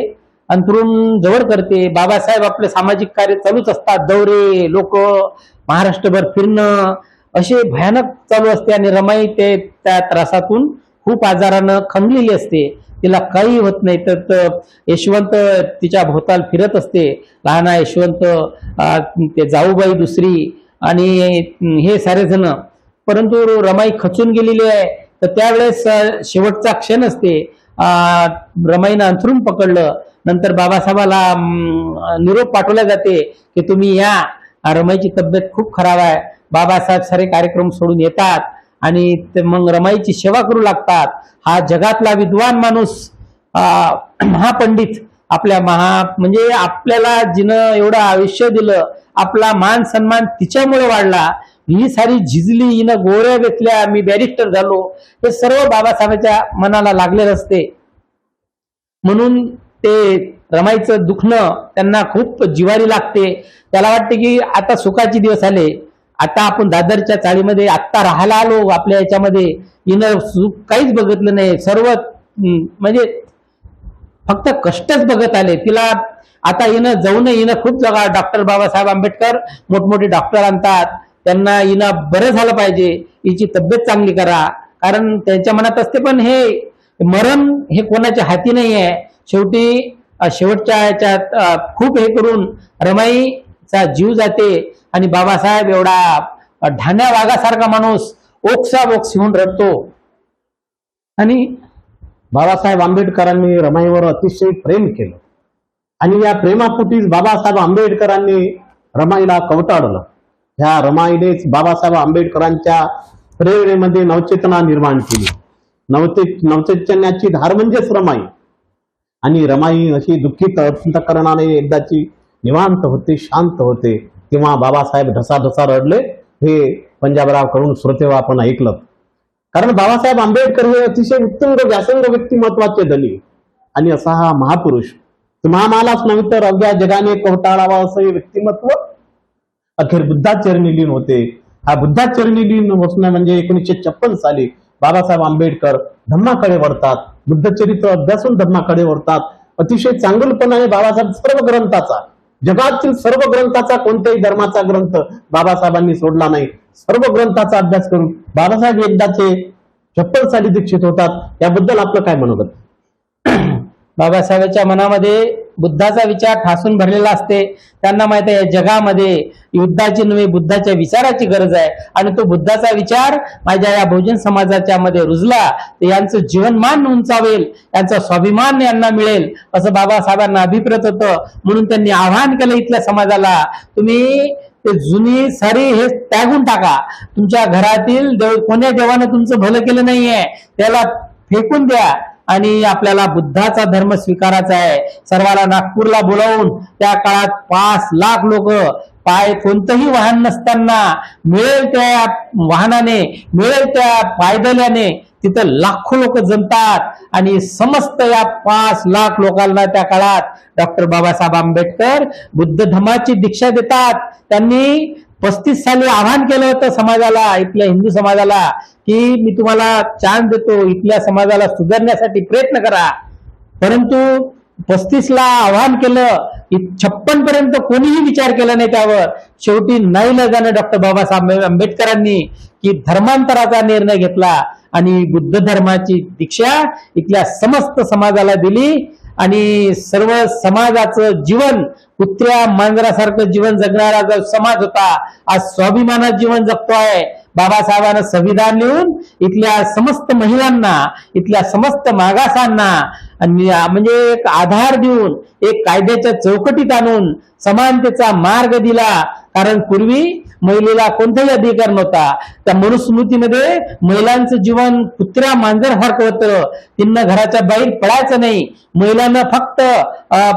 Speaker 2: अंथरूण जवळ करते. बाबासाहेब आपले सामाजिक कार्य चालूच असतात, दौरे, लोक महाराष्ट्रभर फिरणं असे भयानक चालू असते आणि रमाई ते त्या त्रासातून खूप आजारानं खंगलेली असते. तिला काही होत नाही. तर यशवंत तिच्या भोवताल फिरत असते, लहान यशवंत, ते जाऊबाई दुसरी आणि हे सारे जण. परंतु रमाई खचून गेलेली आहे. तर त्यावेळेस शेवटचा क्षण असते, रमाईनं अंथरूण पकडलं. नंतर बाबासाहेबाला निरोप पाठवला जाते की तुम्ही या, रमाईची तब्येत खूप खराब आहे. बाबासाहेब सारे कार्यक्रम सोडून येतात आणि मग रमाईची सेवा करू लागतात. हा जगातला विद्वान माणूस, महापंडित, आपल्या म्हणजे आपल्याला जिनं एवढं आयुष्य दिलं, आपला मान सन्मान तिच्यामुळे वाढला, ही सारी झिजली, हिनं गोळ्या घेतल्या, मी बॅरिस्टर झालो, हे सर्व बाबासाहेबांच्या मनाला लागलेलं असते. म्हणून ते रमाईचं दुखणं त्यांना खूप जिवारी लागते. त्याला वाटते की आता सुखाचे दिवस आले, आता आपण दादरच्या चाळीमध्ये आत्ता राहायला आलो, आपल्या याच्यामध्ये हिनं सुख काहीच बघितलं नाही, सर्व म्हणजे फक्त कष्टच बघत आले तिला. आता हिनं जाऊन हिनं खूप जागा डॉक्टर बाबासाहेब आंबेडकर मोठमोठे डॉक्टर आणतात, त्यांना हिनं बरं झालं पाहिजे, हिची तब्येत चांगली करा, कारण त्यांच्या मनात असते. पण हे मरण हे कोणाच्या हाती नाही आहे. शेवटी शेवटच्या याच्यात खूप हे करून रमाईचा जीव जाते आणि बाबासाहेब एवढा ढाण्या वाघासारखा माणूस ओक्साबोक्स होऊन रडतो. आणि
Speaker 1: बाबासाहेब आंबेडकरांनी रमाईवर अतिशय प्रेम केलं आणि या प्रेमापोटीच बाबासाहेब आंबेडकरांनी रमाईला कवटाळलं. ह्या रमाईनेच बाबासाहेब आंबेडकरांच्या प्रेरणेमध्ये नवचेतना निर्माण केली. नवचैतन्याची धार म्हणजेच रमाई. आणि रमाई अशी दुःखित अंतःकरणाने एकदाची निवांत होते, शांत होते, तेव्हा बाबासाहेब ढसाढसा रडले. हे पंजाबराव कडून श्रोतेव आपण ऐकलं. कारण बाबासाहेब आंबेडकर हे अतिशय उत्तुंग व्यासंग व्यक्तिमत्वाचे धनी आणि असा हा महापुरुष तुम्हालाच नव्हे तर अवघ्या जगाने कवटाळावा असं हे व्यक्तिमत्व अखेर बुद्धाचरणी लीन होते. हा बुद्धाचरणी लीन होणं म्हणजे 1956 साली बाबासाहेब आंबेडकर धम्माकडे वळतात, बुद्धचरित्र अभ्यासून धम्माकडे वळतात. अतिशय चांगलपणाने बाबासाहेब सर्व ग्रंथाचा, जगातील सर्व ग्रंथाचा, कोणत्याही धर्माचा ग्रंथ बाबासाहेबांनी सोडला नाही. सर्व ग्रंथाचा अभ्यास करून बाबासाहेब एकदाचे 56 साली दीक्षित होतात. याबद्दल आपलं काय मनोगत?
Speaker 2: बाबासाहेबांच्या मनामध्ये बुद्धाचा विचार ठासून भरलेला असते. त्यांना माहित आहे जगामध्ये युद्धाची नव्हे बुद्धाच्या विचाराची गरज आहे आणि तो बुद्धाचा विचार माझ्या या बहुजन समाजाच्या मध्ये रुजला तर यांचं जीवनमान उंचावेल, यांचा स्वाभिमान यांना मिळेल असं बाबासाहेबांना अभिप्रेत होतं. म्हणून त्यांनी आवाहन केलं इथल्या समाजाला, तुम्ही ते जुनी सारी हे त्यागून टाका. तुमच्या घरातील कोण्या देवानं तुमचं भलं केलं नाहीये त्याला फेकून द्या आणि आपल्याला बुद्धाचा धर्म स्वीकारायचा आहे. सर्वाला नागपूरला बोलावून त्या काळात 5 लाख लोक कोणतंही वाहन नसताना मिळेल त्या वाहनाने, मिळेल त्या पायदल्याने तिथं लाखो लोक जमतात आणि समस्त या 5 लाख लोकांना त्या काळात डॉक्टर बाबासाहेब आंबेडकर बुद्ध धर्माची दीक्षा देतात. त्यांनी 35 साली आवाहन केलं होतं समाजाला, इथल्या हिंदू समाजाला, की मी तुम्हाला चान्स देतो, इथल्या समाजाला सुधारण्यासाठी प्रयत्न करा. परंतु 35 ला आवाहन केलं, 56 पर्यंत कोणीही विचार केला नाही त्यावर. शेवटी नाईलाजाने डॉक्टर बाबासाहेब आंबेडकरांनी की धर्मांतराचा निर्णय घेतला आणि बुद्ध धर्माची दीक्षा इथल्या समस्त समाजाला दिली आणि सर्व समाजाचं जीवन कुत्र्या मांजरासारखं जीवन जगणारा जो समाज होता आज स्वाभिमानात जीवन जगतो आहे. बाबासाहेबांना संविधान लिहून इथल्या समस्त महिलांना, इथल्या समस्त मागासांना म्हणजे एक आधार देऊन एक कायद्याच्या चौकटीत आणून समानतेचा मार्ग दिला. कारण पूर्वी महिलेला कोणताही अधिकार नव्हता. त्या मनुस्मृतीमध्ये महिलांचं जीवन कुत्र्या मांजरासारखं होतं. त्यांना घराच्या बाहेर पडायचं नाही, महिलांना फक्त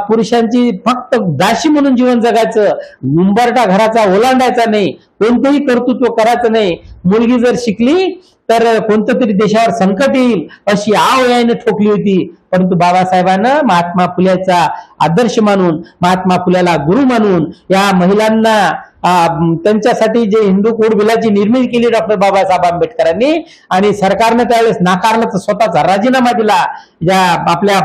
Speaker 2: पुरुषांची फक्त दासी म्हणून जीवन जगायचं, उंबरठा घराचा ओलांडायचा नाही, कोणतंही कर्तृत्व करायचं नाही. मुलगी जर शिकली तर कोणतं तरी देशावर संकट येईल अशी आव याने ठोकली होती. परंतु बाबासाहेबांना महात्मा फुलेचा आदर्श मानून, महात्मा फुलेला गुरु मानून या महिलांना त्यांच्यासाठी जे हिंदू कोड बिलाची निर्मिती केली डॉक्टर बाबासाहेब आंबेडकरांनी आणि सरकारने त्यावेळेस नाकारलं तर स्वतःचा राजीनामा दिला. या आपल्या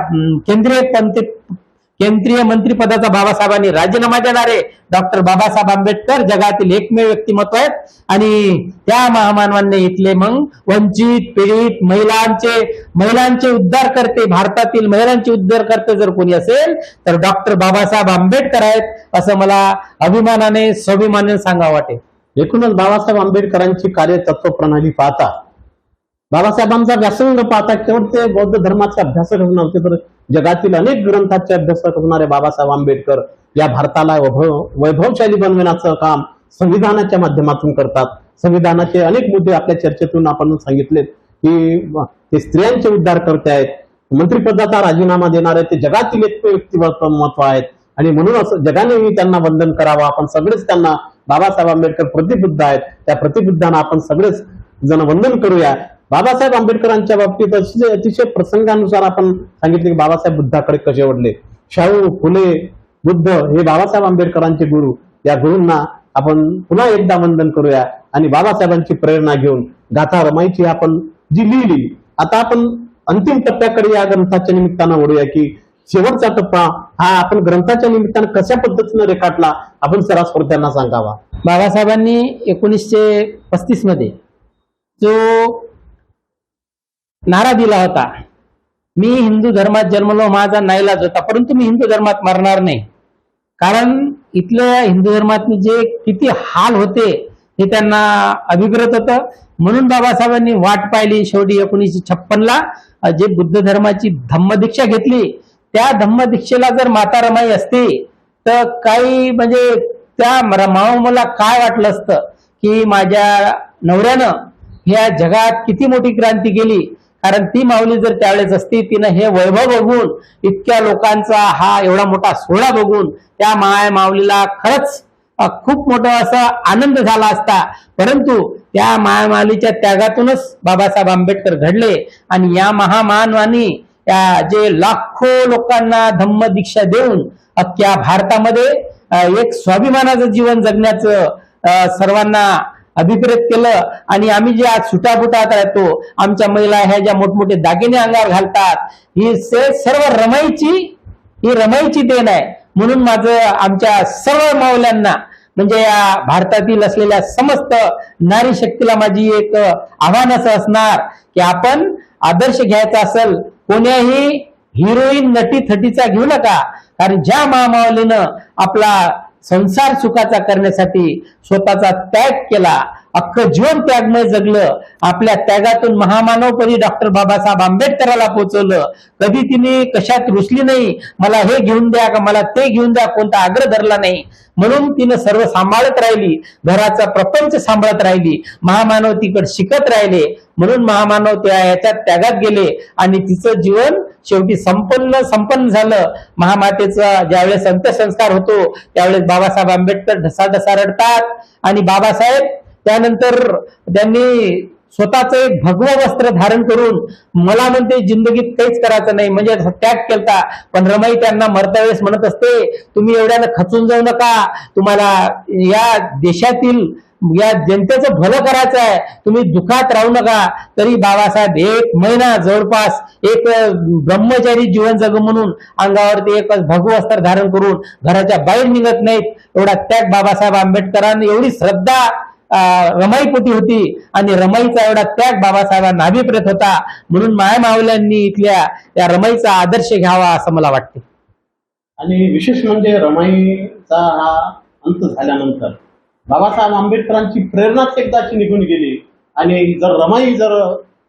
Speaker 2: केंद्रीय मंत्रिपदाचा बाबासाहेबांनी राजीनामा देणारे डॉक्टर बाबासाहेब आंबेडकर जगातील एकमेव व्यक्तिमत्व आहेत आणि त्या महामानवांनी इथले मग वंचित पीडित महिलांचे उद्धार करते, भारतातील महिलांचे उद्धार करते जर कोणी असेल तर डॉक्टर बाबासाहेब आंबेडकर आहेत असं मला अभिमानाने स्वाभिमानाने सांगावं वाटेल.
Speaker 1: एकूणच बाबासाहेब आंबेडकरांची कार्य तत्वप्रणाली पाहता, बाबासाहेबांचा व्यासंग पाहता केवळ ते बौद्ध धर्माचे अभ्यासक नव्हते तर जगातील अनेक ग्रंथाचे अभ्यासक होणारे बाबासाहेब आंबेडकर या भारताला वैभवशाली बनवण्याचं काम संविधानाच्या माध्यमातून करतात. संविधानाचे अनेक मुद्दे आपल्या चर्चेतून आपण सांगितले की ते स्त्रियांचे उद्धार करते आहेत, मंत्रिपदाचा राजीनामा देणारे ते जगातील एक व्यक्तिमत्व आहेत आणि म्हणूनच जगानेही त्यांना वंदन करावं. आपण सगळेच त्यांना बाबासाहेब आंबेडकर प्रतिबुद्ध आहेत, त्या प्रतिबुद्धांना आपण सगळेच जण वंदन करूया. बाबासाहेब आंबेडकरांच्या बाबतीत अतिशय प्रसंगानुसार आपण सांगितले की बाबासाहेब बुद्धाकडे कसे वळले. शाहू फुले बुद्ध हे बाबासाहेब आंबेडकरांचे गुरु. या गुरूंना आपण पुन्हा एकदा वंदन करूया आणि बाबासाहेबांची प्रेरणा घेऊन गाथा रमाईची आपण जी लिहिली, आता आपण अंतिम टप्प्याकडे या ग्रंथाच्या निमित्तानं वळूया की शेवटचा टप्पा हा आपण ग्रंथाच्या निमित्तानं कशा पद्धतीनं रेखाटला आपण सर्व श्रोत्यांना सांगावा.
Speaker 2: बाबासाहेबांनी 1935 मध्ये जो नारा दिला होता, मी हिंदू धर्मात जन्मलो माझा नाईलाज होता परंतु मी हिंदू धर्मात मरणार नाही, कारण इथल्या हिंदू धर्मात जे किती हाल होते हे त्यांना अभिप्रेत होतं. म्हणून बाबासाहेबांनी वाट पाहिली. शेवटी 1956ला जे बुद्ध धर्माची धम्मदीक्षा घेतली, त्या धम्मदीक्षेला जर माता रमाई असते तर काही म्हणजे त्या मला काय वाटलं असतं की माझ्या नवऱ्यानं ह्या जगात किती मोठी क्रांती केली. कारण ती माऊली जर त्यावेळेस असती, तिनं हे वैभव बघून, इतक्या लोकांचा हा एवढा मोठा सोहळा बघून त्या माऊलीला खरंच खूप मोठा असा आनंद झाला असता. परंतु त्या माऊलीच्या त्यागातूनच बाबासाहेब आंबेडकर घडले आणि या महामानवानी या जे लाखो लोकांना धम्म दीक्षा देऊन अख्ख्या भारतामध्ये एक स्वाभिमानाचं जीवन जगण्याचं सर्वांना अभिप्रेत केलं. आणि आम्ही जे आज सुटाबुटात राहतो, आमच्या महिला ह्या ज्या मोठमोठे दागिने अंगावर घालतात, ही सर्व रमाईची देण आहे. म्हणून माझं आमच्या सर्व माऊल्यांना म्हणजे या भारतातील असलेल्या समस्त नारी शक्तीला माझी एक आव्हान असं असणार की आपण आदर्श घ्यायचा असेल कोण्याही हिरोईन नटी थटीचा घेऊ नका. कारण ज्या महामाऊलीनं आपला संसार सुखाचा करण्यासाठी स्वतःचा त्याग केला, अख्खं जीवन त्यागमय जगलं, आपल्या त्यागातून महामानवपदी डॉक्टर बाबासाहेब आंबेडकराला पोहोचवलं. कधी तिने कशात रुसली नाही, मला हे घेऊन द्या का मला ते घेऊन द्या, कोणता आग्रह धरला नाही. म्हणून तिनं सर्व सांभाळत राहिली, घराचा प्रपंच सांभाळत राहिली, महामानव तिकडे शिकत राहिले. म्हणून महामानव त्या याच्यात त्यागात गेले आणि तिचं जीवन शेवटी संपन्न झालं. महामातेचा ज्यावेळेस अंत्यसंस्कार होतो त्यावेळेस बाबासाहेब आंबेडकर ढसाढसा रडतात आणि बाबासाहेब त्यानंतर त्यांनी स्वतःच एक भगवं वस्त्र धारण करून मला म्हणते जिंदगीत काहीच करायचं नाही म्हणजे त्याग केलता. पण रमाई त्यांना मरता वेळेस म्हणत असते, तुम्ही एवढ्यानं खचून जाऊ नका, तुम्हाला या देशातील या जनतेचं भलं करायचं आहे, तुम्ही दुःखात राहू नका. तरी बाबासाहेब 1 महिना जवळपास एक ब्रह्मचारी जीवन जग म्हणून अंगावरती एक भगवस्त्र धारण करून घराच्या बाहेर निघत नाहीत. एवढा त्याग बाबासाहेब आंबेडकरांनी, एवढी श्रद्धा रमाईपोटी होती आणि रमाईचा एवढा त्याग बाबासाहेबांना अभिप्रेत होता. म्हणून मायमाऊल्यांनी इथल्या या रमाईचा आदर्श घ्यावा असं मला वाटते.
Speaker 1: आणि विशेष म्हणजे रमाईचा हा अंत झाल्यानंतर बाबासाहेब आंबेडकरांची प्रेरणाच एकदाची निघून गेली आणि जर रमाई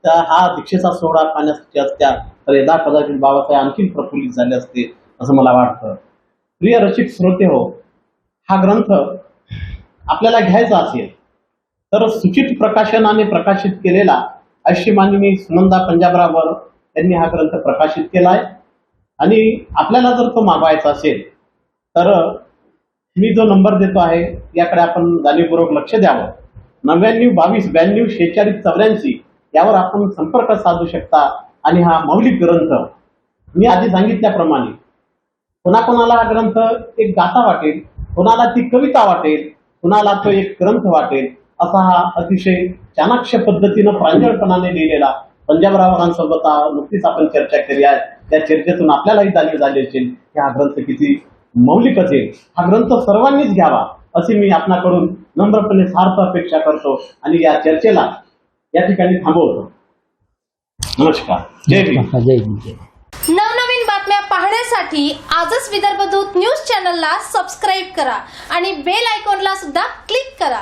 Speaker 1: हा दीक्षेचा सोहळा पाहण्यासाठी असत्या तर यदा कदाचित बाबासाहेब आणखी प्रफुल्लित झाले असते असं मला वाटतं. प्रिय रसिक श्रोते हो, हा ग्रंथ आपल्याला घ्यायचा असेल तर सूचित प्रकाशनाने प्रकाशित केलेला आयुष्यमानिनी सुनंदा पंजाबराव यांनी हा ग्रंथ प्रकाशित केलाय. आणि आपल्याला जर तो मागवायचा असेल तर मी जो नंबर देतो आहे याकडे आपण जाणीवपूर्वक लक्ष द्यावं. 99 22 42 46 84 यावर आपण संपर्क साधू शकता. आणि हा मौलिक ग्रंथ मी आधी सांगितल्याप्रमाणे कोणाकोणाला हा ग्रंथ एक गाथा वाटेल, कोणाला ती कविता वाटेल, कुणाला तो एक ग्रंथ वाटेल, असा हा अतिशय चाणाक्ष पद्धतीनं प्रांजळपणाने लिहिलेला पंजाबरावांसोबत नुकतीच आपण चर्चा केली आहे. त्या चर्चेतून आपल्यालाही जाणीव झाली असेल की हा ग्रंथ किती मौलिक असेल. हा ग्रंथ सर्वांनीच घ्यावा अशी मी आपणाकडून नम्रपणे सार्थ अपेक्षा करतो आणि या चर्चेला या ठिकाणी थांबवतो. नमस्कार. जय भीम.
Speaker 2: जय भीम.
Speaker 3: नवनवीन बातम्या पाहण्यासाठी आजच विदर्भ दूत न्यूज चॅनलला सबस्क्राईब करा आणि बेल आयकॉनला सुद्धा क्लिक करा.